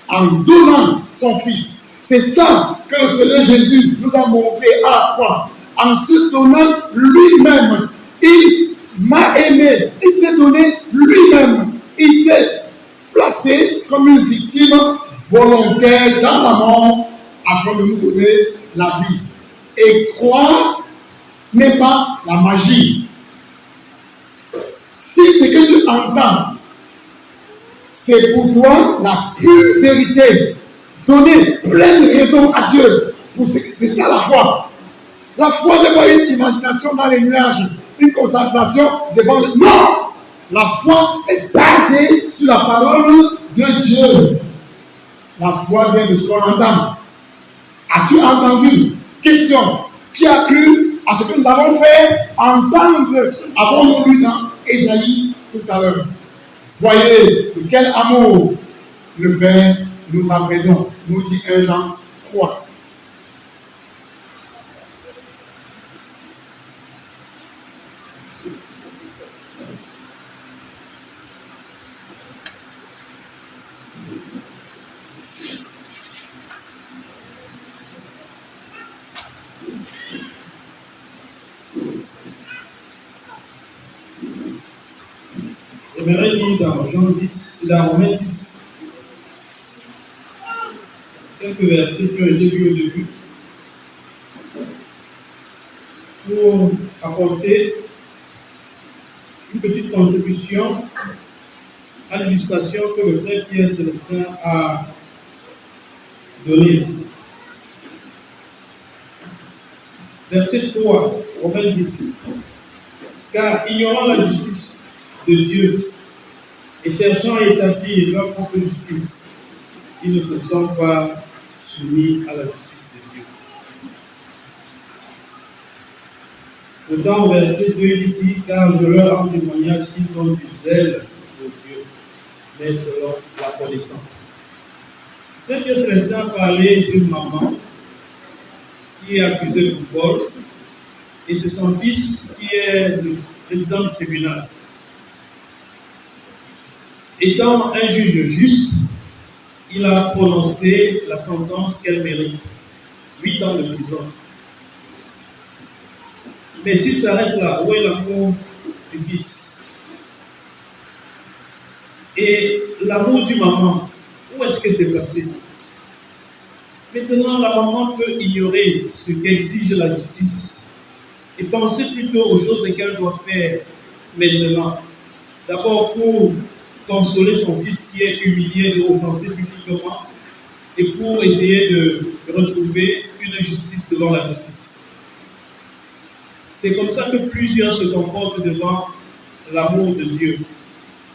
en donnant son Fils. C'est ça que le Seigneur Jésus nous a montré à la croix en se donnant lui-même. Il m'a aimé, il s'est donné lui-même, il s'est placé comme une victime volontaire dans la mort afin de nous donner la vie. Et croire n'est pas la magie. Si ce que tu entends, c'est pour toi la pure vérité, donner pleine raison à Dieu, c'est ça la foi. La foi n'est pas une imagination dans les nuages, une concentration devant le... Non! La foi est basée sur la parole de Dieu. La foi vient de ce qu'on entend. As-tu entendu? Question. Qui a cru à ce que nous avons fait entendre? Avons-nous lu dans Ésaïe tout à l'heure? Voyez de quel amour le Père nous a fait don, nous dit 1 Jean 3. J'aimerais lire dans Jean 10, dans Romains 10, quelques versets qui ont été lus au début, pour apporter une petite contribution à l'illustration que le frère Pierre Célestin a donnée. Verset 3, Romains 10. Car ignorant la justice de Dieu et cherchant à établir leur propre justice, ils ne se sont pas soumis à la justice de Dieu. Pourtant, au verset 2, il dit, car je leur rends témoignage qu'ils ont du zèle pour Dieu, mais selon la connaissance. Frère Pierre Célestin a parlé d'une maman qui est accusée pour vol, et c'est son fils qui est le président du tribunal. Étant un juge juste, il a prononcé la sentence qu'elle mérite. 8 ans de prison. Mais si ça s'arrête là, où est l'amour du fils? Et l'amour du maman, où est-ce que c'est passé? Maintenant, la maman peut ignorer ce qu'exige la justice et penser plutôt aux choses qu'elle doit faire maintenant. D'abord pour consoler son fils qui est humilié et offensé publiquement et pour essayer de retrouver une justice devant la justice. C'est comme ça que plusieurs se comportent devant l'amour de Dieu,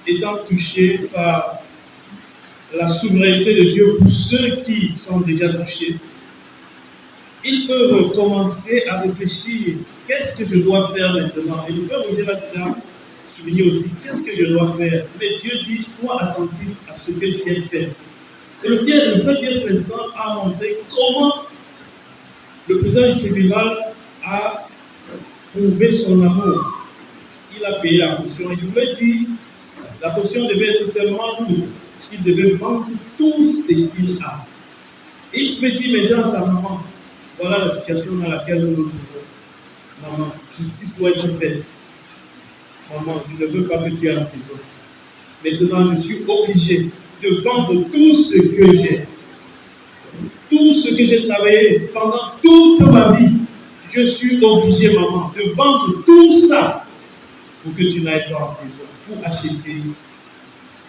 étant touchés par la souveraineté de Dieu pour ceux qui sont déjà touchés. Ils peuvent commencer à réfléchir, qu'est-ce que je dois faire maintenant? Et le Père Roger l'a déjà souligné aussi, qu'est-ce que je dois faire? Mais Dieu dit, sois attentif à ce que je viens de faire. Et le Frère Pierre Célestin a montré comment le président du tribunal a prouvé son amour. Il a payé la caution. Et je vous l'ai dit, la caution devait être tellement lourde qu'il devait vendre tout ce qu'il a. Et il peut dire maintenant à sa maman, voilà la situation dans laquelle nous nous trouvons. Maman, justice doit être faite. Maman, je ne veux pas que tu ailles en prison. Maintenant, je suis obligé de vendre tout ce que j'ai. Tout ce que j'ai travaillé pendant toute ma vie. Je suis obligé, maman, de vendre tout ça pour que tu n'ailles pas en prison, pour acheter,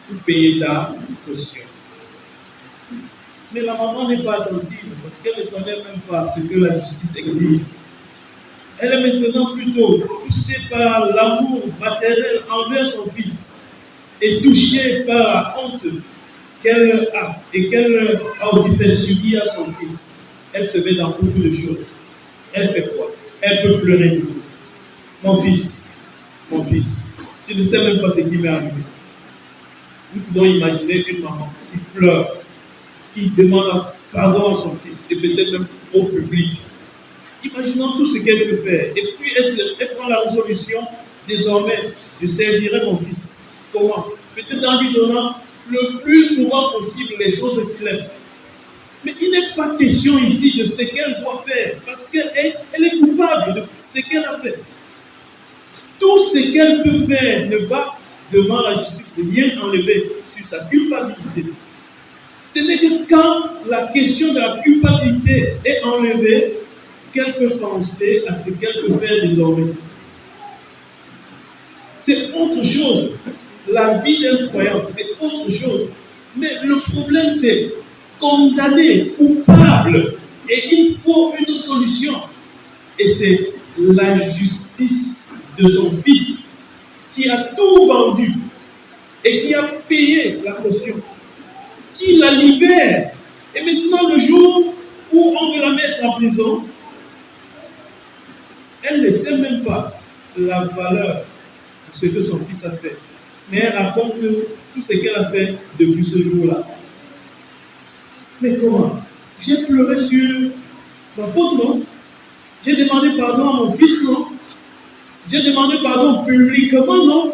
pour payer ta caution. Mais la maman n'est pas attentive parce qu'elle ne connaît même pas ce que la justice exige. Elle est maintenant plutôt poussée par l'amour maternel envers son fils et touchée par la honte qu'elle a et qu'elle a aussi fait subir à son fils. Elle se met dans beaucoup de choses. Elle fait quoi? Elle peut pleurer. Mon fils, je ne sais même pas ce qui m'est arrivé. Nous pouvons imaginer une maman qui pleure, qui demande pardon à son fils et peut-être même au public. Imaginons tout ce qu'elle peut faire. Et puis elle prend la résolution, désormais, je servirai mon fils. Comment? Peut-être en lui donnant le plus souvent possible les choses qu'il aime. Mais il n'est pas question ici de ce qu'elle doit faire, parce qu'elle est coupable de ce qu'elle a fait. Tout ce qu'elle peut faire ne va devant la justice rien enlever sur sa culpabilité. Ce n'est que quand la question de la culpabilité est enlevée qu'elle peut penser à ce qu'elle peut faire désormais. C'est autre chose. La vie d'un croyant, c'est autre chose. Mais le problème, c'est condamné, coupable. Et il faut une solution. Et c'est la justice de son fils qui a tout vendu et qui a payé la caution, qui la libère. Et maintenant, le jour où on veut la mettre en prison, elle ne sait même pas la valeur de ce que son fils a fait. Mais elle raconte tout ce qu'elle a fait depuis ce jour-là. Mais comment? J'ai pleuré sur ma faute, non? J'ai demandé pardon à mon fils, non? J'ai demandé pardon publiquement, non?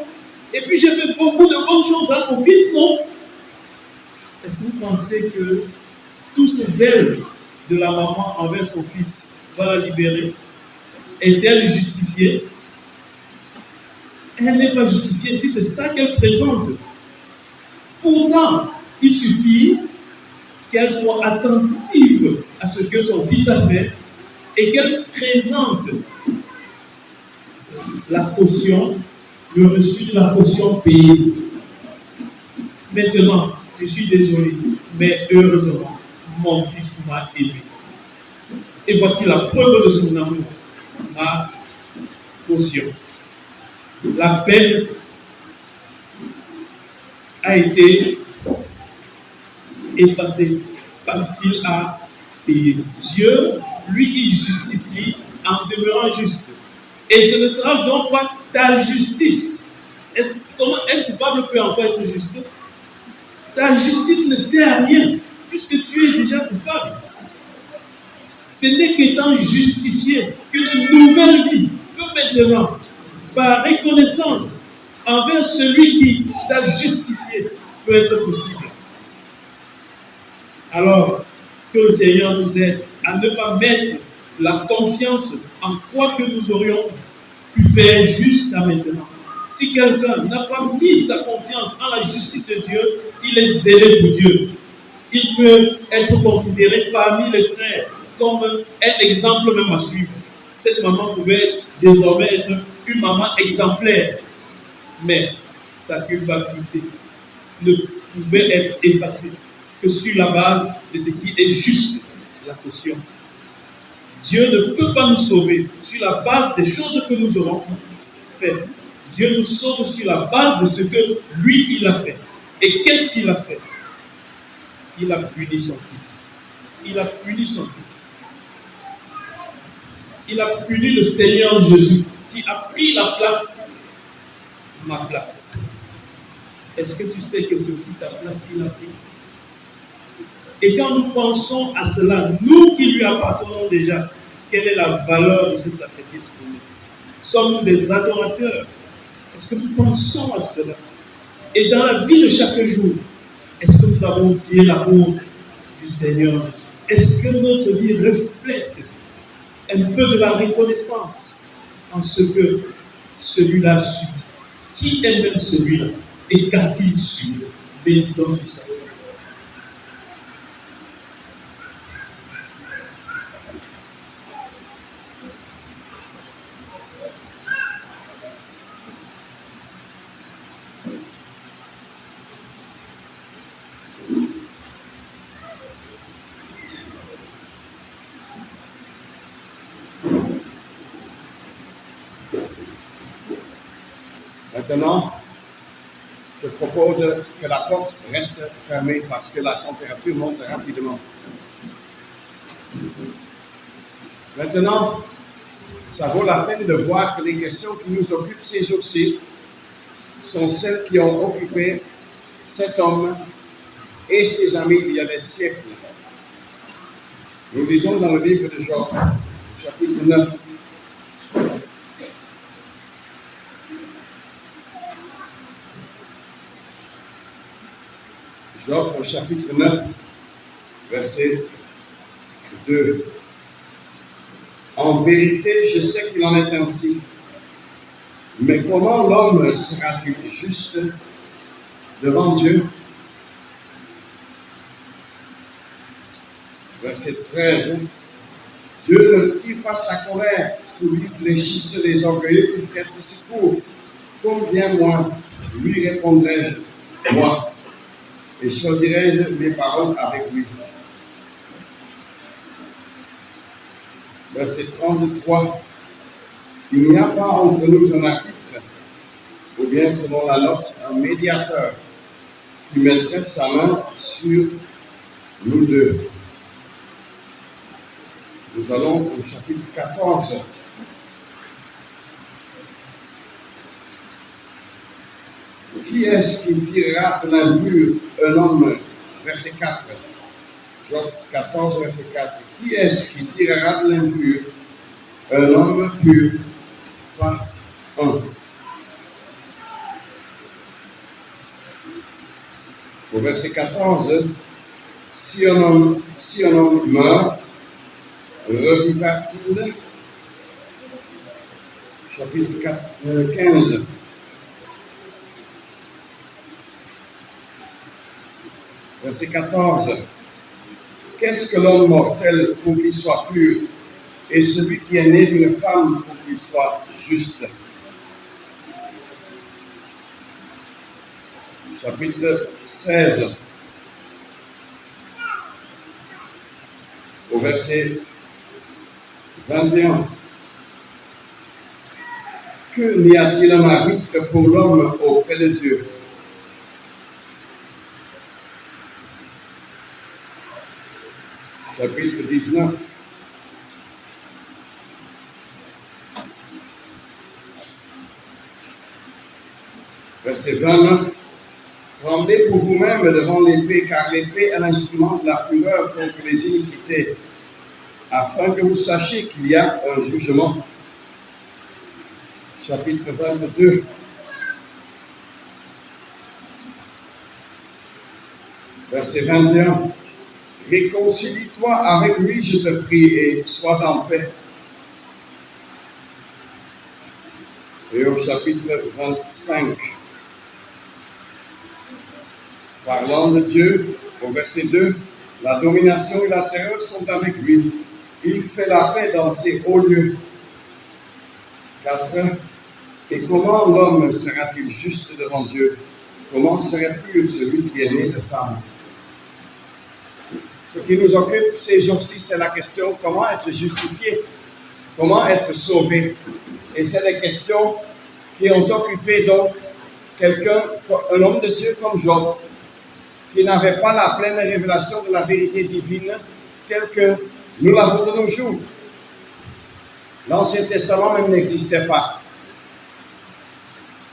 Et puis j'ai fait beaucoup de bonnes choses à mon fils, non? Est-ce que vous pensez que tous ces ailes de la maman envers son fils va la libérer? Est-elle justifiée? Elle n'est pas justifiée si c'est ça qu'elle présente. Pourtant, il suffit qu'elle soit attentive à ce que son fils a fait et qu'elle présente la caution, le reçu de la caution payée. Maintenant, je suis désolé, mais heureusement, mon fils m'a aimé. Et voici la preuve de son amour, ma caution. La peine a été effacée parce qu'il a payé. Dieu, lui, il justifie en demeurant juste. Et ce ne sera donc pas ta justice. Comment un coupable peut encore être juste? Ta justice ne sert à rien puisque tu es déjà coupable. Ce n'est qu'étant justifié qu'une nouvelle vie peut maintenant, par reconnaissance envers celui qui t'a justifié, peut être possible. Alors, que le Seigneur nous aide à ne pas mettre la confiance en quoi que nous aurions pu faire jusqu'à maintenant. Si quelqu'un n'a pas mis sa confiance en la justice de Dieu, il est zélé pour Dieu. Il peut être considéré parmi les frères comme un exemple même à suivre. Cette maman pouvait désormais être une maman exemplaire, mais sa culpabilité ne pouvait être effacée que sur la base de ce qui est juste, la caution. Dieu ne peut pas nous sauver sur la base des choses que nous aurons faites. Dieu nous sauve sur la base de ce que lui, il a fait. Et qu'est-ce qu'il a fait? Il a puni son fils. Il a puni son fils. Il a puni le Seigneur Jésus qui a pris la place, ma place. Est-ce que tu sais que c'est aussi ta place qu'il a pris? Et quand nous pensons à cela, nous qui lui appartenons déjà, quelle est la valeur de ce sacrifice pour nous? Sommes-nous des adorateurs? Est-ce que nous pensons à cela? Et dans la vie de chaque jour, est-ce que nous avons bien l'amour du Seigneur Jésus? Est-ce que notre vie reflète un peu de la reconnaissance en ce que celui-là a subi? Qui est même celui-là? Et qu'a-t-il subi? Méditons sur ça. Maintenant, je propose que la porte reste fermée parce que la température monte rapidement. Maintenant, ça vaut la peine de voir que les questions qui nous occupent ces jours-ci sont celles qui ont occupé cet homme et ses amis il y a des siècles. Nous lisons dans le livre de Job, chapitre 9. Job au chapitre 9, verset 2. En vérité, je sais qu'il en est ainsi. Mais comment l'homme sera-t-il juste devant Dieu? Verset 13. Dieu ne tire pas sa colère, sous lui fléchissent les orgueilleux qui prêtent secours. Combien moins lui répondrai-je, moi, et choisirai-je mes paroles avec lui. Verset 33. Il n'y a pas entre nous un arbitre, ou bien selon la note, un médiateur qui mettrait sa main sur nous deux. Nous allons au chapitre 14. Qui est-ce qui tirera de l'impur un homme? Verset 4. Job 14, verset 4. Qui est-ce qui tirera de l'impur un homme pur? Pas un. Au verset 14, si un homme meurt, revivra-t-il? Chapitre 15. Verset 14. Qu'est-ce que l'homme mortel pour qu'il soit pur, et celui qui est né d'une femme pour qu'il soit juste? Chapitre 16. Au verset 21. Que n'y a-t-il un arbitre pour l'homme auprès de Dieu? Chapitre 19. Verset 29. Tremblez pour vous-même devant l'épée, car l'épée est l'instrument de la fureur contre les iniquités, afin que vous sachiez qu'il y a un jugement. Chapitre 22. Verset 21. réconcilie-toi avec lui, je te prie, et sois en paix. Et au chapitre 25, parlant de Dieu, au verset 2, la domination et la terreur sont avec lui. Il fait la paix dans ses hauts lieux. 4. Et comment l'homme sera-t-il juste devant Dieu? Comment serait-il celui qui est né de femme? Ce qui nous occupe ces jours-ci, c'est la question comment être justifié, comment être sauvé. Et c'est des questions qui ont occupé donc quelqu'un, un homme de Dieu comme Job, qui n'avait pas la pleine révélation de la vérité divine telle que nous l'avons de nos jours. L'Ancien Testament même n'existait pas.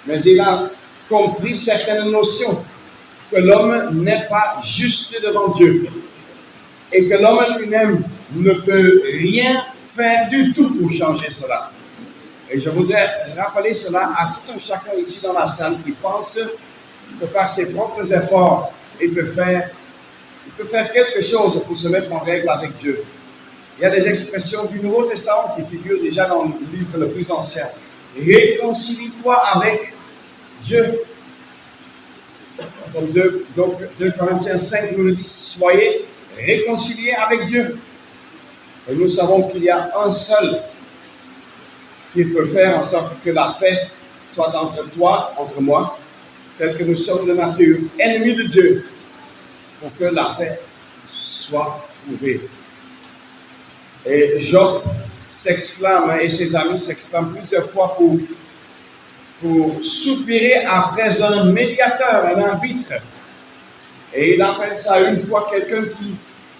Mais il a compris certaines notions, que l'homme n'est pas juste devant Dieu et que l'homme lui-même ne peut rien faire du tout pour changer cela. Et je voudrais rappeler cela à tout un chacun ici dans la salle qui pense que par ses propres efforts, il peut faire quelque chose pour se mettre en règle avec Dieu. Il y a des expressions du Nouveau Testament qui figurent déjà dans le livre le plus ancien. Réconcilie-toi avec Dieu. Donc 2 Corinthiens 5 nous le dit, soyez réconciliés avec Dieu. Et nous savons qu'il y a un seul qui peut faire en sorte que la paix soit entre toi, entre moi, tel que nous sommes de nature ennemis de Dieu, pour que la paix soit trouvée. Et Job s'exclame, et ses amis s'exclament plusieurs fois pour soupirer après un médiateur, un arbitre. Et il appelle ça une fois quelqu'un qui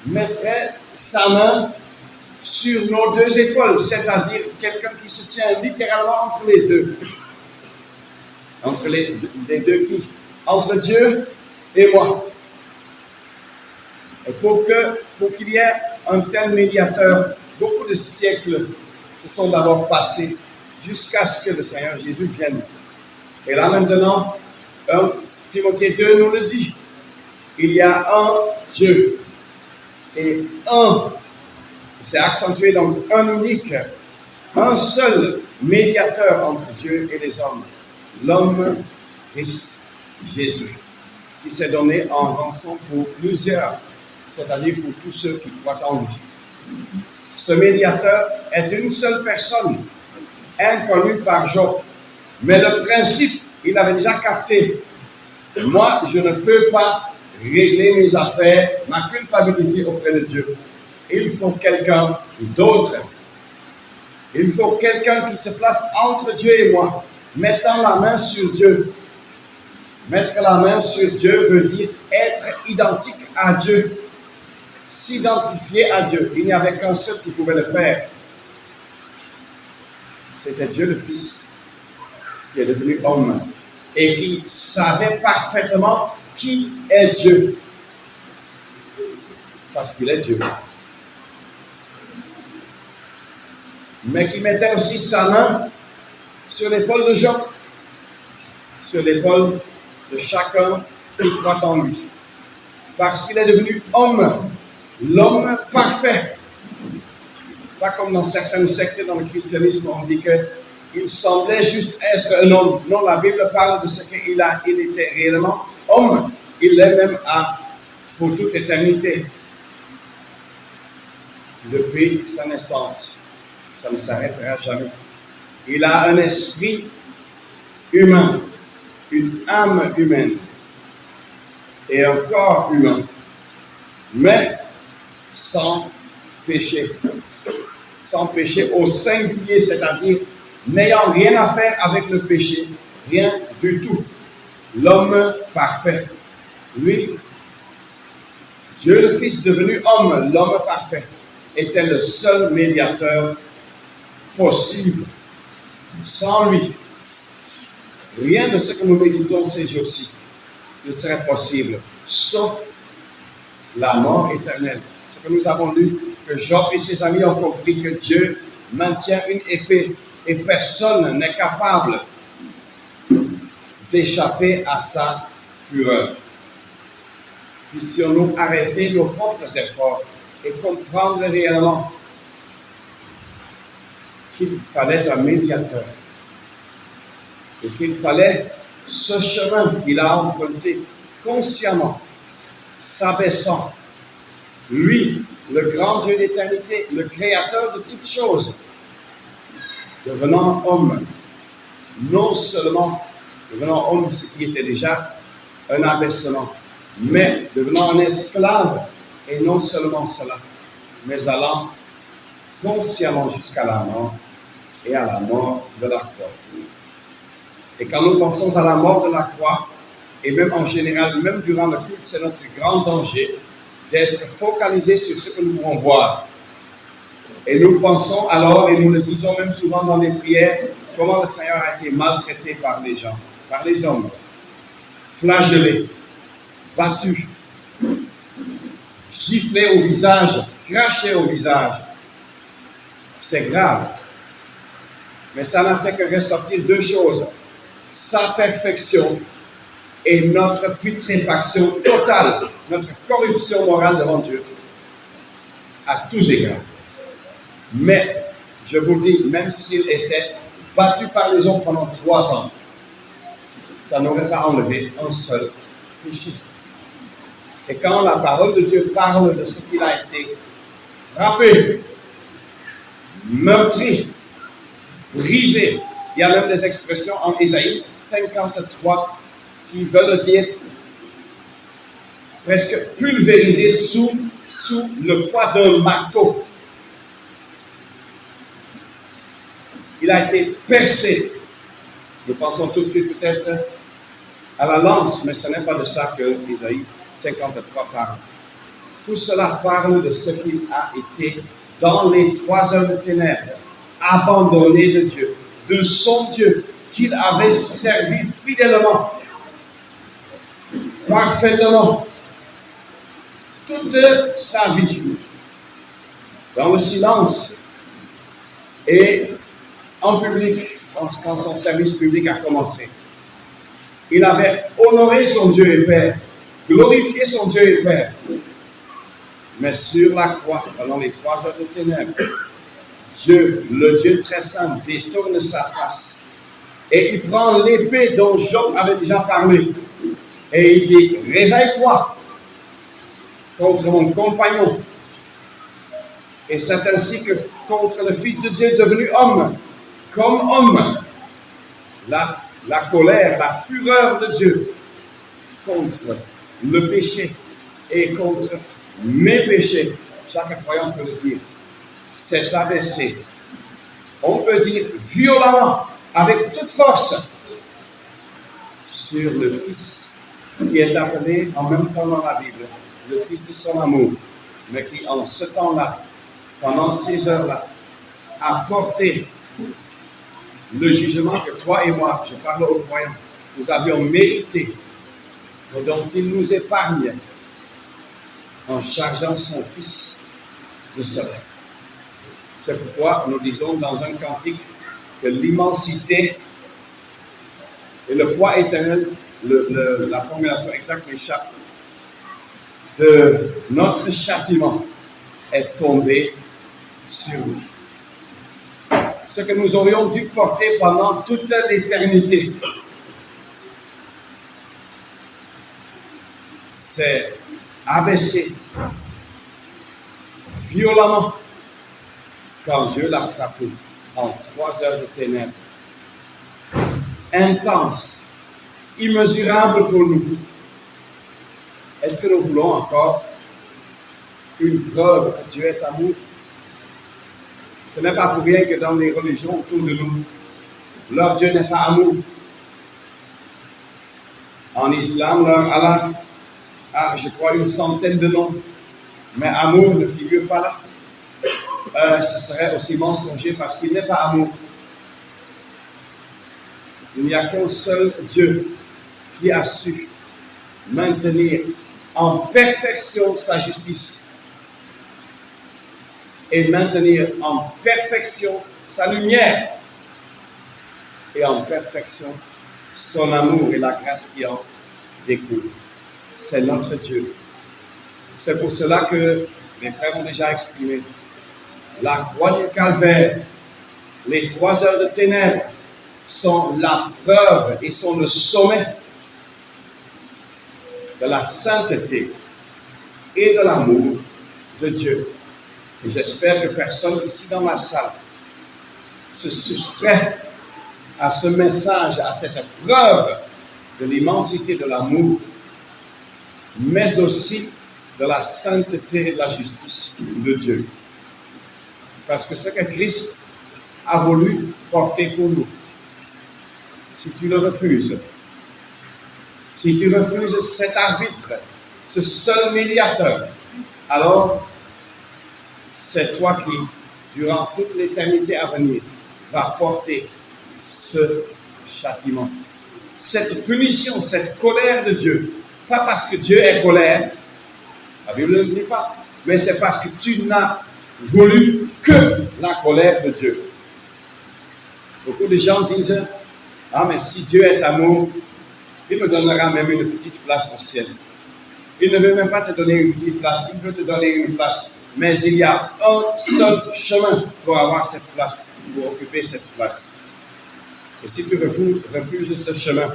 mettrait sa main sur nos deux épaules, c'est-à-dire quelqu'un qui se tient littéralement entre les deux. Entre les deux qui? Entre Dieu et moi. Et pour qu'il y ait un tel médiateur, beaucoup de siècles se sont d'abord passés jusqu'à ce que le Seigneur Jésus vienne. Et là maintenant, 1 Timothée 2 nous le dit, il y a un Dieu et c'est accentué donc un unique, un seul médiateur entre Dieu et les hommes, l'homme Christ Jésus, qui s'est donné en rançon pour plusieurs, c'est-à-dire pour tous ceux qui croient en lui. Ce médiateur est une seule personne, inconnue par Job, mais le principe, il avait déjà capté. Moi, je ne peux pas régler mes affaires, ma culpabilité auprès de Dieu. Il faut quelqu'un d'autre. Il faut quelqu'un qui se place entre Dieu et moi, mettant la main sur Dieu. Mettre la main sur Dieu veut dire être identique à Dieu, s'identifier à Dieu. Il n'y avait qu'un seul qui pouvait le faire. C'était Dieu le Fils, qui est devenu homme et qui savait parfaitement qui est Dieu. Parce qu'il est Dieu. Mais qui mettait aussi sa main sur l'épaule de Job, sur l'épaule de chacun qui croit en lui. Parce qu'il est devenu homme, l'homme parfait. Pas comme dans certaines sectes dans le christianisme, on dit qu'il semblait juste être un homme. Non, la Bible parle de ce qu'il était réellement homme. Il l'est même pour toute éternité. Depuis sa naissance. Ça ne s'arrêtera jamais. Il a un esprit humain, une âme humaine et un corps humain, mais sans péché. Sans péché au singulier, c'est-à-dire n'ayant rien à faire avec le péché, rien du tout. L'homme parfait. Lui, Dieu le Fils devenu homme, l'homme parfait, était le seul médiateur possible. Sans lui, rien de ce que nous méditons ces jours-ci ne serait possible, sauf la mort éternelle. Ce que nous avons lu, que Job et ses amis ont compris que Dieu maintient une épée et personne n'est capable d'échapper à sa fureur. puissions-nous arrêter nos propres efforts et comprendre réellement qu'il fallait un médiateur et qu'il fallait ce chemin qu'il a emprunté consciemment, s'abaissant, lui, le grand Dieu d'éternité, le créateur de toutes choses, devenant homme, non seulement devenant homme, ce qui était déjà un abaissement, mais devenant un esclave, et non seulement cela, mais allant consciemment jusqu'à la mort et à la mort de la croix. Et quand nous pensons à la mort de la croix, et même en général, même durant le culte, c'est notre grand danger d'être focalisé sur ce que nous pouvons voir. Et nous pensons alors, et nous le disons même souvent dans les prières, comment le Seigneur a été maltraité par les gens, par les hommes, flagellé, battu, giflé au visage, craché au visage. C'est grave. Mais ça n'a fait que ressortir deux choses. Sa perfection et notre putréfaction totale, notre corruption morale devant Dieu, à tous égards. Mais, je vous dis, même s'il était battu par les hommes pendant 3 ans, ça n'aurait pas enlevé un seul péché. Et quand la parole de Dieu parle de ce qu'il a été frappé, meurtri, brisé, il y a même des expressions en Ésaïe 53 qui veulent dire presque pulvérisé sous le poids d'un marteau. Il a été percé. Nous pensons tout de suite peut-être à la lance, mais ce n'est pas de ça que Ésaïe 53 parle. Tout cela parle de ce qu'il a été dans les 3 heures de ténèbres, abandonné de Dieu, de son Dieu, qu'il avait servi fidèlement, parfaitement, toute sa vie, dans le silence et en public, quand son service public a commencé. Il avait honoré son Dieu et Père, glorifié son Dieu et Père. Mais sur la croix, pendant les 3 heures de ténèbres, Dieu, le Dieu très saint, détourne sa face et il prend l'épée dont Job avait déjà parlé et il dit: réveille-toi contre mon compagnon. Et c'est ainsi que contre le Fils de Dieu devenu homme, comme homme, la colère, la fureur de Dieu contre le péché et contre mes péchés, chaque croyant peut le dire, s'est abaissé, on peut dire violemment, avec toute force, sur le Fils qui est appelé en même temps dans la Bible, le Fils de son amour, mais qui en ce temps-là, pendant ces heures-là, a porté le jugement que toi et moi, je parle aux croyants, nous avions mérité, mais dont il nous épargne en chargeant son Fils de cela. C'est pourquoi nous disons dans un cantique que l'immensité et le poids éternel, la formulation exacte de notre châtiment est tombé sur nous. Ce que nous aurions dû porter pendant toute l'éternité, c'est abaissé violemment quand Dieu l'a frappé en 3 heures de ténèbres. Intense, immesurable pour nous. Est-ce que nous voulons encore une preuve que Dieu est amour? Ce n'est pas pour rien que dans les religions autour de nous, leur Dieu n'est pas amour. En islam, leur Allah a, je crois, 100 de noms, mais amour ne figure pas là. Ce serait aussi mensonger parce qu'il n'est pas amour. Il n'y a qu'un seul Dieu qui a su maintenir en perfection sa justice et maintenir en perfection sa lumière et en perfection son amour et la grâce qui en découle. C'est notre Dieu C'est pour cela que les frères ont déjà exprimé. La croix du calvaire, les 3 heures de ténèbres sont la preuve et sont le sommet de la sainteté et de l'amour de Dieu. Et j'espère que personne ici dans la salle se soustrait à ce message, à cette preuve de l'immensité de l'amour, mais aussi de la sainteté et de la justice de Dieu. Parce que ce que Christ a voulu porter pour nous, si tu le refuses, si tu refuses cet arbitre, ce seul médiateur, alors c'est toi qui, durant toute l'éternité à venir, va porter ce châtiment, cette punition, cette colère de Dieu. Pas parce que Dieu est colère, la Bible ne le dit pas, mais c'est parce que tu n'as voulu que la colère de Dieu. Beaucoup de gens disent, ah mais si Dieu est amour, il me donnera même une petite place au ciel. Il ne veut même pas te donner une petite place, il veut te donner une place. Mais il y a un seul chemin pour avoir cette place, pour occuper cette place. Et si tu refuses ce chemin,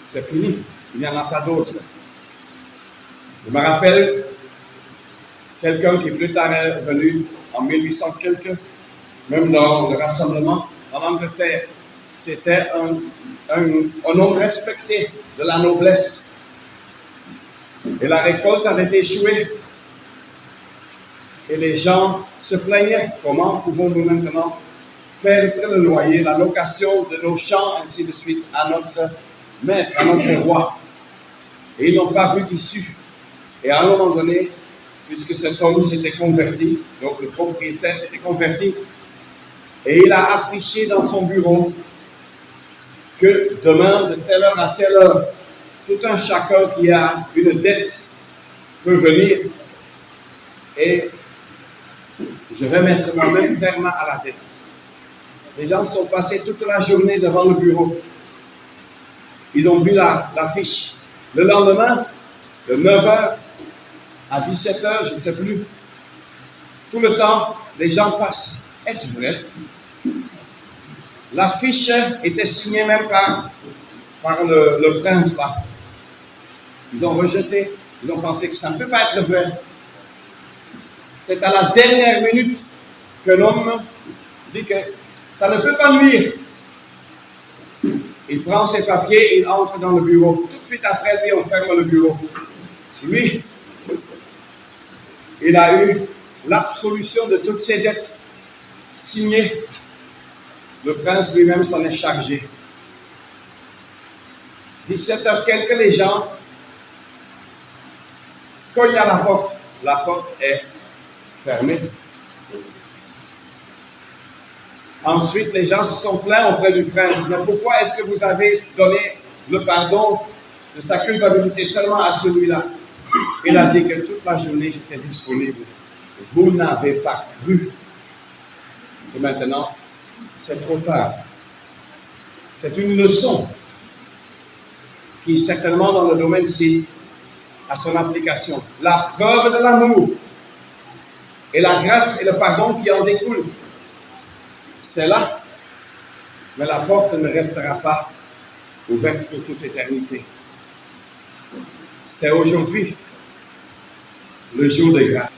c'est fini, il n'y en a pas d'autre. Je me rappelle quelqu'un qui plus tard est venu en 1800 quelques, même dans le rassemblement en Angleterre. C'était un homme respecté de la noblesse. Et la récolte avait échoué. Et les gens se plaignaient. Comment pouvons-nous maintenant perdre le loyer, la location de nos champs, ainsi de suite, à notre maître, à notre roi? Et ils n'ont pas vu d'issue. Et à un moment donné, puisque cet homme s'était converti, donc le propriétaire s'était converti, et il a affiché dans son bureau que demain, de telle heure à telle heure, tout un chacun qui a une dette peut venir et je vais mettre moi-même terme à la dette. Les gens sont passés toute la journée devant le bureau. Ils ont vu l'affiche. Le lendemain, de 9h à 17h, je ne sais plus, tout le temps, les gens passent. Est-ce vrai? L'affiche était signée même par le prince là. Ils ont rejeté, ils ont pensé que ça ne peut pas être vrai. C'est à la dernière minute que l'homme dit que ça ne peut pas nuire. Il prend ses papiers, il entre dans le bureau. Tout de suite après, lui, on ferme le bureau. Lui, il a eu l'absolution de toutes ses dettes signées. Le prince lui-même s'en est chargé. 17h quelques, les gens cognent à la porte. La porte est fermée. Ensuite, les gens se sont plaints auprès du prince. Mais pourquoi est-ce que vous avez donné le pardon de sa culpabilité seulement à celui-là? Il a dit que toute la journée, j'étais disponible. Vous n'avez pas cru. Et maintenant, c'est trop tard. C'est une leçon qui, certainement, dans le domaine-ci, a son application. La preuve de l'amour et la grâce et le pardon qui en découlent. C'est là, mais la porte ne restera pas ouverte pour toute éternité. C'est aujourd'hui le jour de grâce.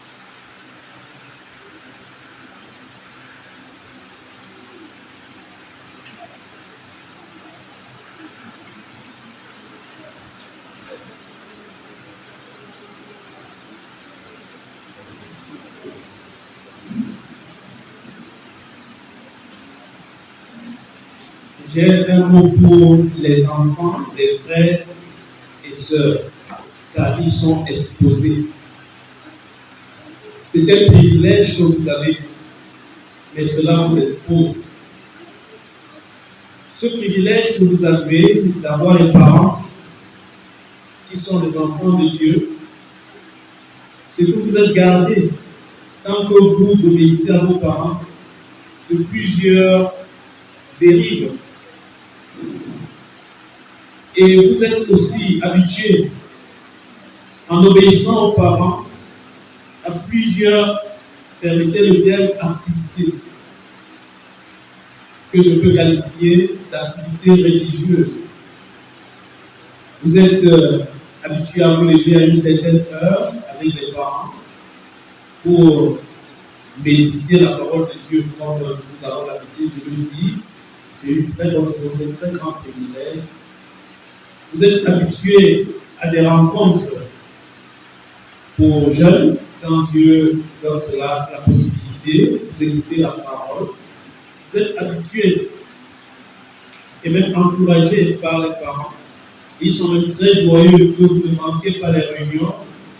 J'ai un mot pour les enfants, les frères et sœurs, car ils sont exposés. C'est un privilège que vous avez, mais cela vous expose. Ce privilège que vous avez d'avoir des parents qui sont des enfants de Dieu, c'est que vous êtes gardés, tant que vous obéissez à vos parents, de plusieurs dérives. Et vous êtes aussi habitués en obéissant aux parents à plusieurs, permettez le terme, activités que je peux qualifier d'activités religieuses. Vous êtes habitué à vous lever à une certaine heure avec les parents pour méditer la parole de Dieu comme nous avons l'habitude de le dire. C'est une très bonne chose, c'est un très grand privilège. Vous êtes habitué à des rencontres pour jeunes, quand Dieu donne cela la possibilité, vous écoutez la parole. Vous êtes habitué et même encouragé par les parents. Ils sont même très joyeux que vous ne manquez pas les réunions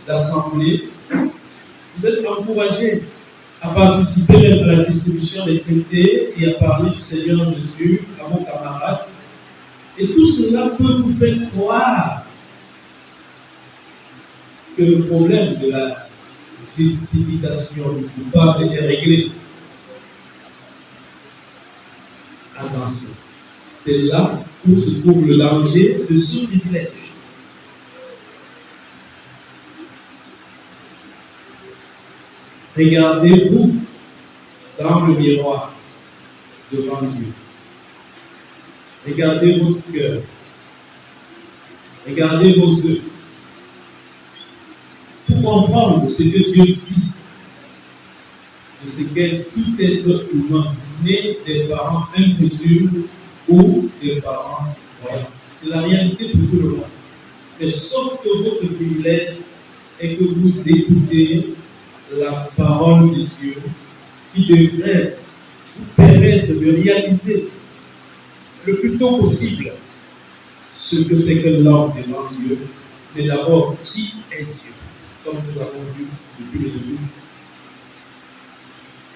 d'assemblée. Vous êtes encouragé à participer même à la distribution des traités et à parler du Seigneur Jésus à vos camarades. Et tout cela peut vous faire croire que le problème de la justification du coupable est réglé. Attention, c'est là où se trouve le danger de ce privilège. Regardez-vous dans le miroir devant Dieu. Regardez votre cœur. Regardez vos yeux. Pour comprendre ce que Dieu dit, de ce qu'est tout être humain, né des parents incrédules ou des parents croyants. C'est la réalité pour tout le monde. Mais sauf que votre privilège est que vous écoutez la parole de Dieu qui devrait vous permettre de réaliser le plus tôt possible ce que c'est que l'homme devant Dieu, mais d'abord qui est Dieu, comme nous avons vu depuis le début.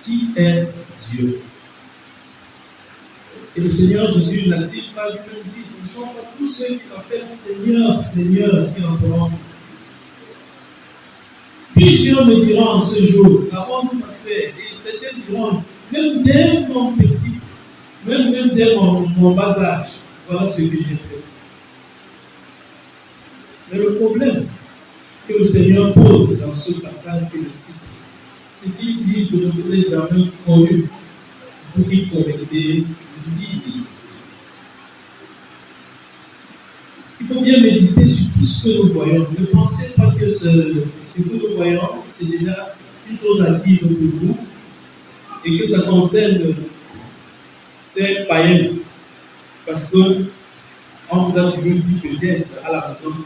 Qui est Dieu? Et le Seigneur Jésus n'a-t-il pas lui-même dit, ce ne sont pas tous ceux qui m'appellent Seigneur, Seigneur qui entreront. Plusieurs me diront en ce jour, qu'avons-nous fait? Et certains diront, même dès mon petit, même dès mon bas âge, voilà ce que j'ai fait. Mais le problème que le Seigneur pose dans ce passage que je cite, c'est qu'il dit que ne vous êtes jamais connu, vous qui commettez l'iniquité. Il faut bien méditer sur tout ce que nous voyons. Ne pensez pas que ce que nous voyons, c'est déjà une chose acquise pour vous et que ça concerne ces païens. Parce qu'on vous a toujours dit peut-être à la maison,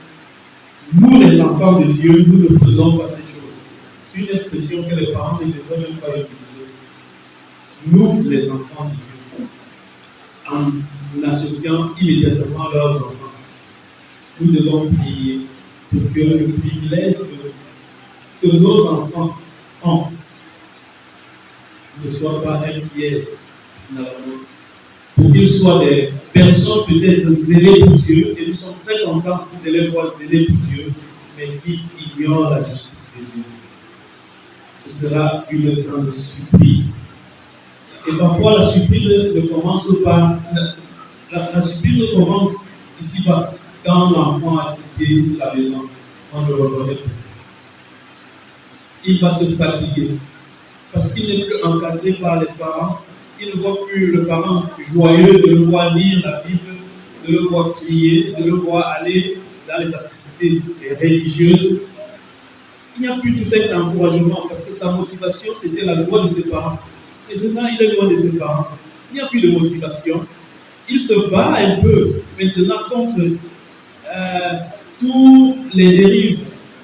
nous les enfants de Dieu, nous ne faisons pas ces choses. C'est une expression que les parents ne devraient même pas utiliser. Nous les enfants de Dieu, en associant immédiatement leurs enfants, nous devons prier pour que le privilège que nos enfants ont ne soit pas un piège finalement. Pour qu'ils soient des personnes peut-être zélées pour Dieu, et nous sommes très contents de les voir zélées pour Dieu, mais qui ignorent la justice de Dieu. Ce sera une grande surprise. Et parfois la surprise ne commence pas, la surprise commence ici-bas, quand l'enfant a quitté la maison, on ne le reconnaît plus. Il va se fatiguer, parce qu'il n'est plus encadré par les parents. Il ne voit plus le parent joyeux de le voir lire la Bible, de le voir prier, de le voir aller dans les activités religieuses. Il n'y a plus tout cet encouragement parce que sa motivation, c'était la joie de ses parents. Et maintenant, il est loin de ses parents. Il n'y a plus de motivation. Il se bat un peu maintenant contre tous les dérives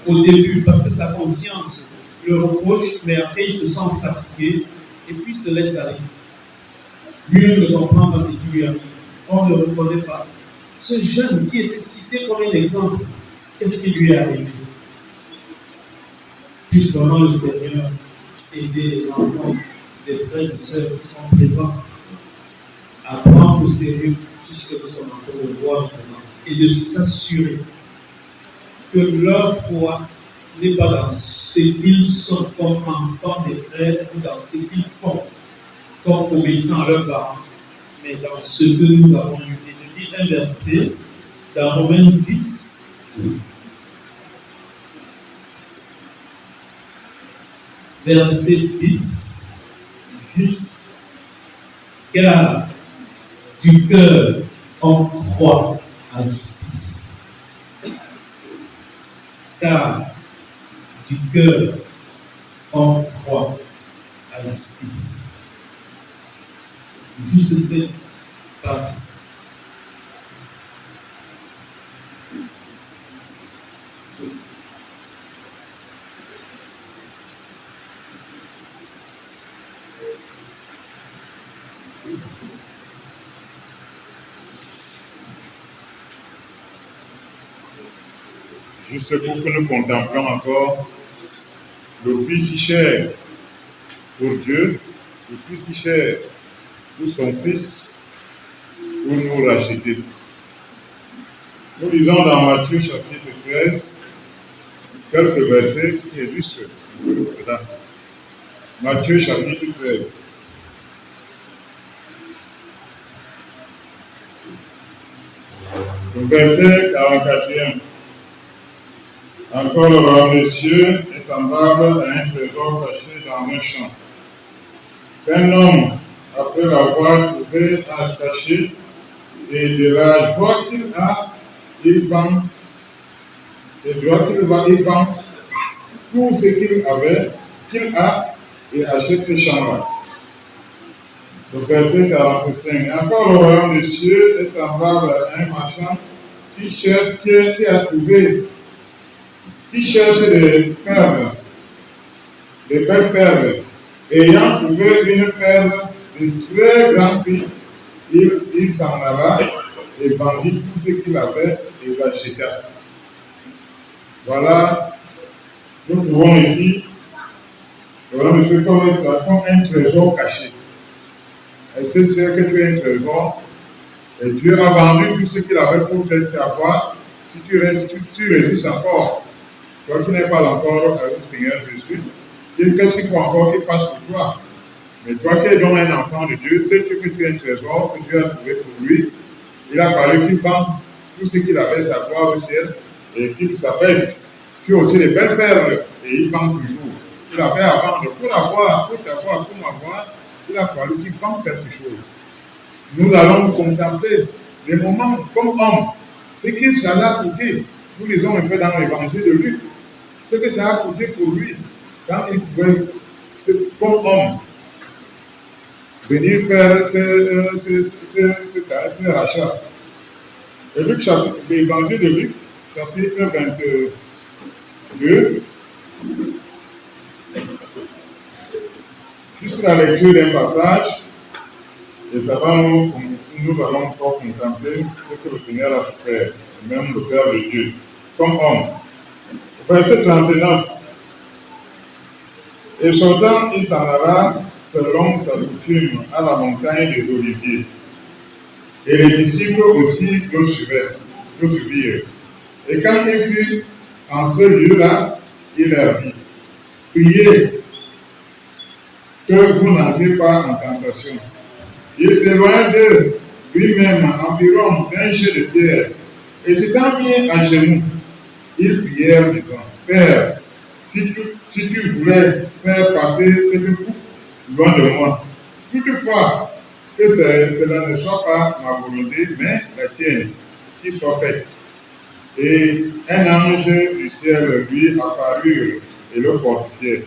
au début parce que sa conscience le reproche, mais après il se sent fatigué et puis il se laisse aller. Lui ne comprend pas ce qui lui arrive. On ne le reconnaît pas. Ce jeune qui était cité comme un exemple, qu'est-ce qui lui est arrivé? Puisse vraiment le Seigneur aider les enfants, des frères et sœurs qui sont présents à prendre au sérieux tout ce que nous sommes en train de voir maintenant et de s'assurer que leur foi n'est pas dans ce qu'ils sont comme enfants des frères ou dans ce qu'ils font comme obéissant à leurs parents, mais dans ce que nous avons lu. Et je lis un verset dans Romains 10, verset 10, juste, car du cœur on croit à la justice. Car du cœur on croit à la justice. Juste cette partie. Juste pour que nous contemplions encore le prix si cher pour Dieu, le prix si cher pour son Fils, pour nous racheter. Nous lisons dans Matthieu chapitre 13 quelques versets qui illustrent cela. Matthieu chapitre 13. Le verset 44e. Encore le royaume des cieux est semblable à un trésor caché dans un champ. Qu'un homme, après l'avoir trouvé, attaché, et de la joie qu'il a, il vend, et de la joie qu'il va, il vend tout ce qu'il a, et achète ce champ-là. Le verset 45. Encore le royaume des cieux est semblable à un marchand qui cherche des perles, des belles perles. Ayant trouvé une perle de très grand prix, il s'en alla et vendit tout ce qu'il avait et l'acheta. Voilà, nous trouvons ici, voilà, monsieur, comme un trésor caché. Et c'est que tu es un trésor, et Dieu a vendu tout ce qu'il avait pour t'avoir. Si tu résistes encore, toi qui n'es pas encore le Seigneur Jésus, qu'est-ce qu'il faut encore qu'il fasse pour toi? Mais toi qui es donc un enfant de Dieu, sais-tu que tu es un trésor que Dieu a trouvé pour lui? Il a fallu qu'il vende tout ce qu'il avait, sa gloire au ciel, et qu'il s'abaisse. Tu as aussi des belles perles, et il vend toujours. Il avait à vendre pour t'avoir, pour m'avoir, il a fallu qu'il vende quelque chose. Nous allons contempler les moments comme homme, ce que ça l'a coûté. Nous lisons un peu dans l'évangile de Luc, ce que ça a coûté pour lui, quand il pouvait, comme homme, venir faire ce rachat. Et l'évangile de Luc, chapitre 22, juste la lecture d'un passage, et ça va nous allons encore contempler ce que le Seigneur a souffert, même le Père de Dieu, comme homme. Verset 39. Et sortant, il s'en alla selon sa coutume à la montagne des Oliviers. Et les disciples aussi le suivirent. Et quand il fut en ce lieu-là, il leur dit, priez que vous n'entrez pas en tentation. Il s'éloigna d'eux lui-même environ d'un jet de pierre, et s'étant mis à genoux, ils prièrent disant, Père, si tu voulais faire passer cette coupe loin de moi, toutefois, que cela ne soit pas ma volonté, mais la tienne, qui soit faite. Et un ange du ciel lui apparut et le fortifiait.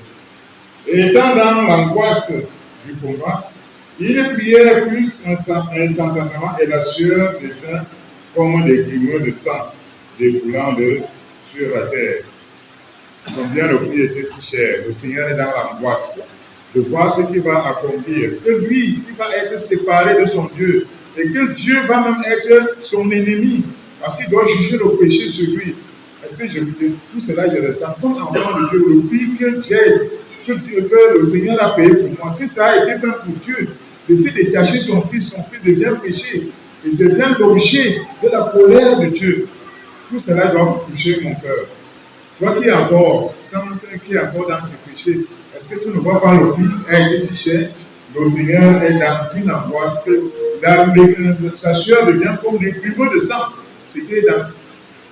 Et étant dans l'angoisse du combat, il priait plus instantanément et la sueur devint comme des grumeaux de sang découlant sur la terre. Combien le prix était si cher. Le Seigneur est dans l'angoisse de voir ce qu'il va accomplir. Que lui, il va être séparé de son Dieu. Et que Dieu va même être son ennemi. Parce qu'il doit juger le péché sur lui. Est-ce que tout cela, je ressens comme enfant de Dieu, le prix que le Seigneur a payé pour moi, que ça a été même pour Dieu. D'essayer de cacher son fils devient péché. Et c'est bien l'objet de la colère de Dieu. Tout cela doit toucher mon cœur. Toi qui es encore dans tes péchés, est-ce que tu ne vois pas le prix a été si cher? Le Seigneur est dans une angoisse que sa sueur devient comme des grumeaux de sang.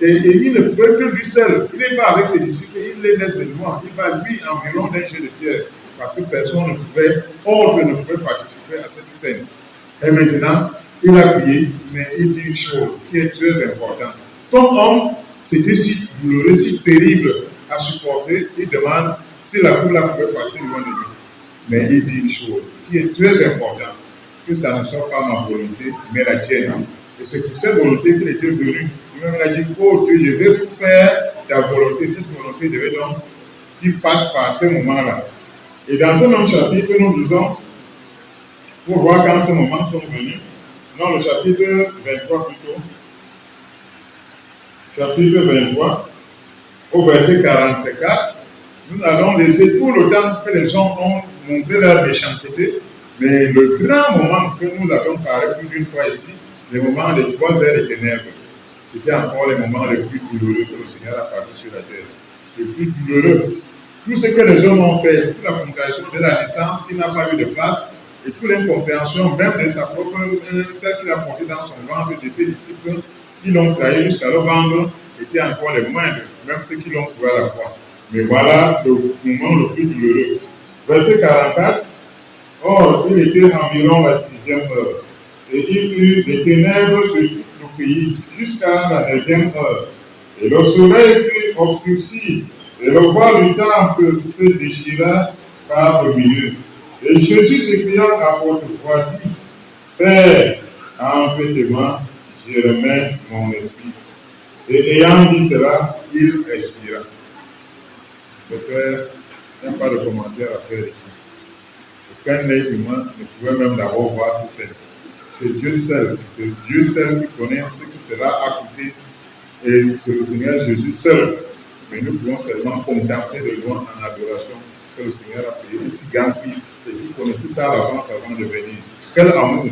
Et il ne peut que lui seul. Il n'est pas avec ses disciples, il les laisse de loin. Il va lui environ d'un jet de pierre. parce que personne ne pouvait, autre ne pouvait participer à cette scène. Et maintenant, il a prié, mais il dit une chose qui est très importante. Comme homme, c'était si douloureux, si terrible à supporter, il demande si la foule pouvait passer loin de lui. Mais il dit une chose qui est très importante, que ça ne soit pas ma volonté, mais la tienne. Et c'est pour cette volonté qu'il était venu. Il m'a dit, oh Dieu, je vais tout faire ta volonté. Cette volonté devait donc qu'il passe par ce moment-là. Et dans ce même chapitre, nous disons, pour voir quand ces moments sont venus, dans le chapitre 23 plutôt, chapitre 23, au verset 44, nous allons laisser tout le temps que les gens ont montré leur méchanceté, mais le grand moment que nous avons parlé plus d'une fois ici, le moment des 3 heures de ténèbres, c'était encore les moments les plus douloureux que le Seigneur a passé sur la terre. Le plus douloureux. Tout ce que les hommes ont fait, toute la compréhension de la naissance qui n'a pas eu de place, et toute l'incompréhension même de sa propre, celle qu'il a portée dans son ventre, de ses disciples qui l'ont trahi jusqu'à le vendre, étaient encore les moindres, même ceux qui l'ont trouvé à la croix. Mais voilà le moment le plus douloureux. Verset 44. Or, il était environ la 6e heure, et il eut des ténèbres sur tout le pays jusqu'à la 9e heure. Et le soleil fut obscurci, et le voile du temple se déchira par le milieu. Et Jésus s'écria à haute voix, dit, Père, entre tes mains, je remets mon esprit. Et ayant dit cela, il respira. Le frère, il n'y a pas de commentaire à faire ici. Aucun œil humain ne pouvait même d'abord voir ce scène. C'est Dieu seul qui connaît ce que cela a coûté. Et c'est le Seigneur Jésus seul. Mais nous pouvons seulement contempler de loin en adoration que le Seigneur a payé. Et si Gampi, et qui connaissait ça à l'avance avant de venir. Quel amour!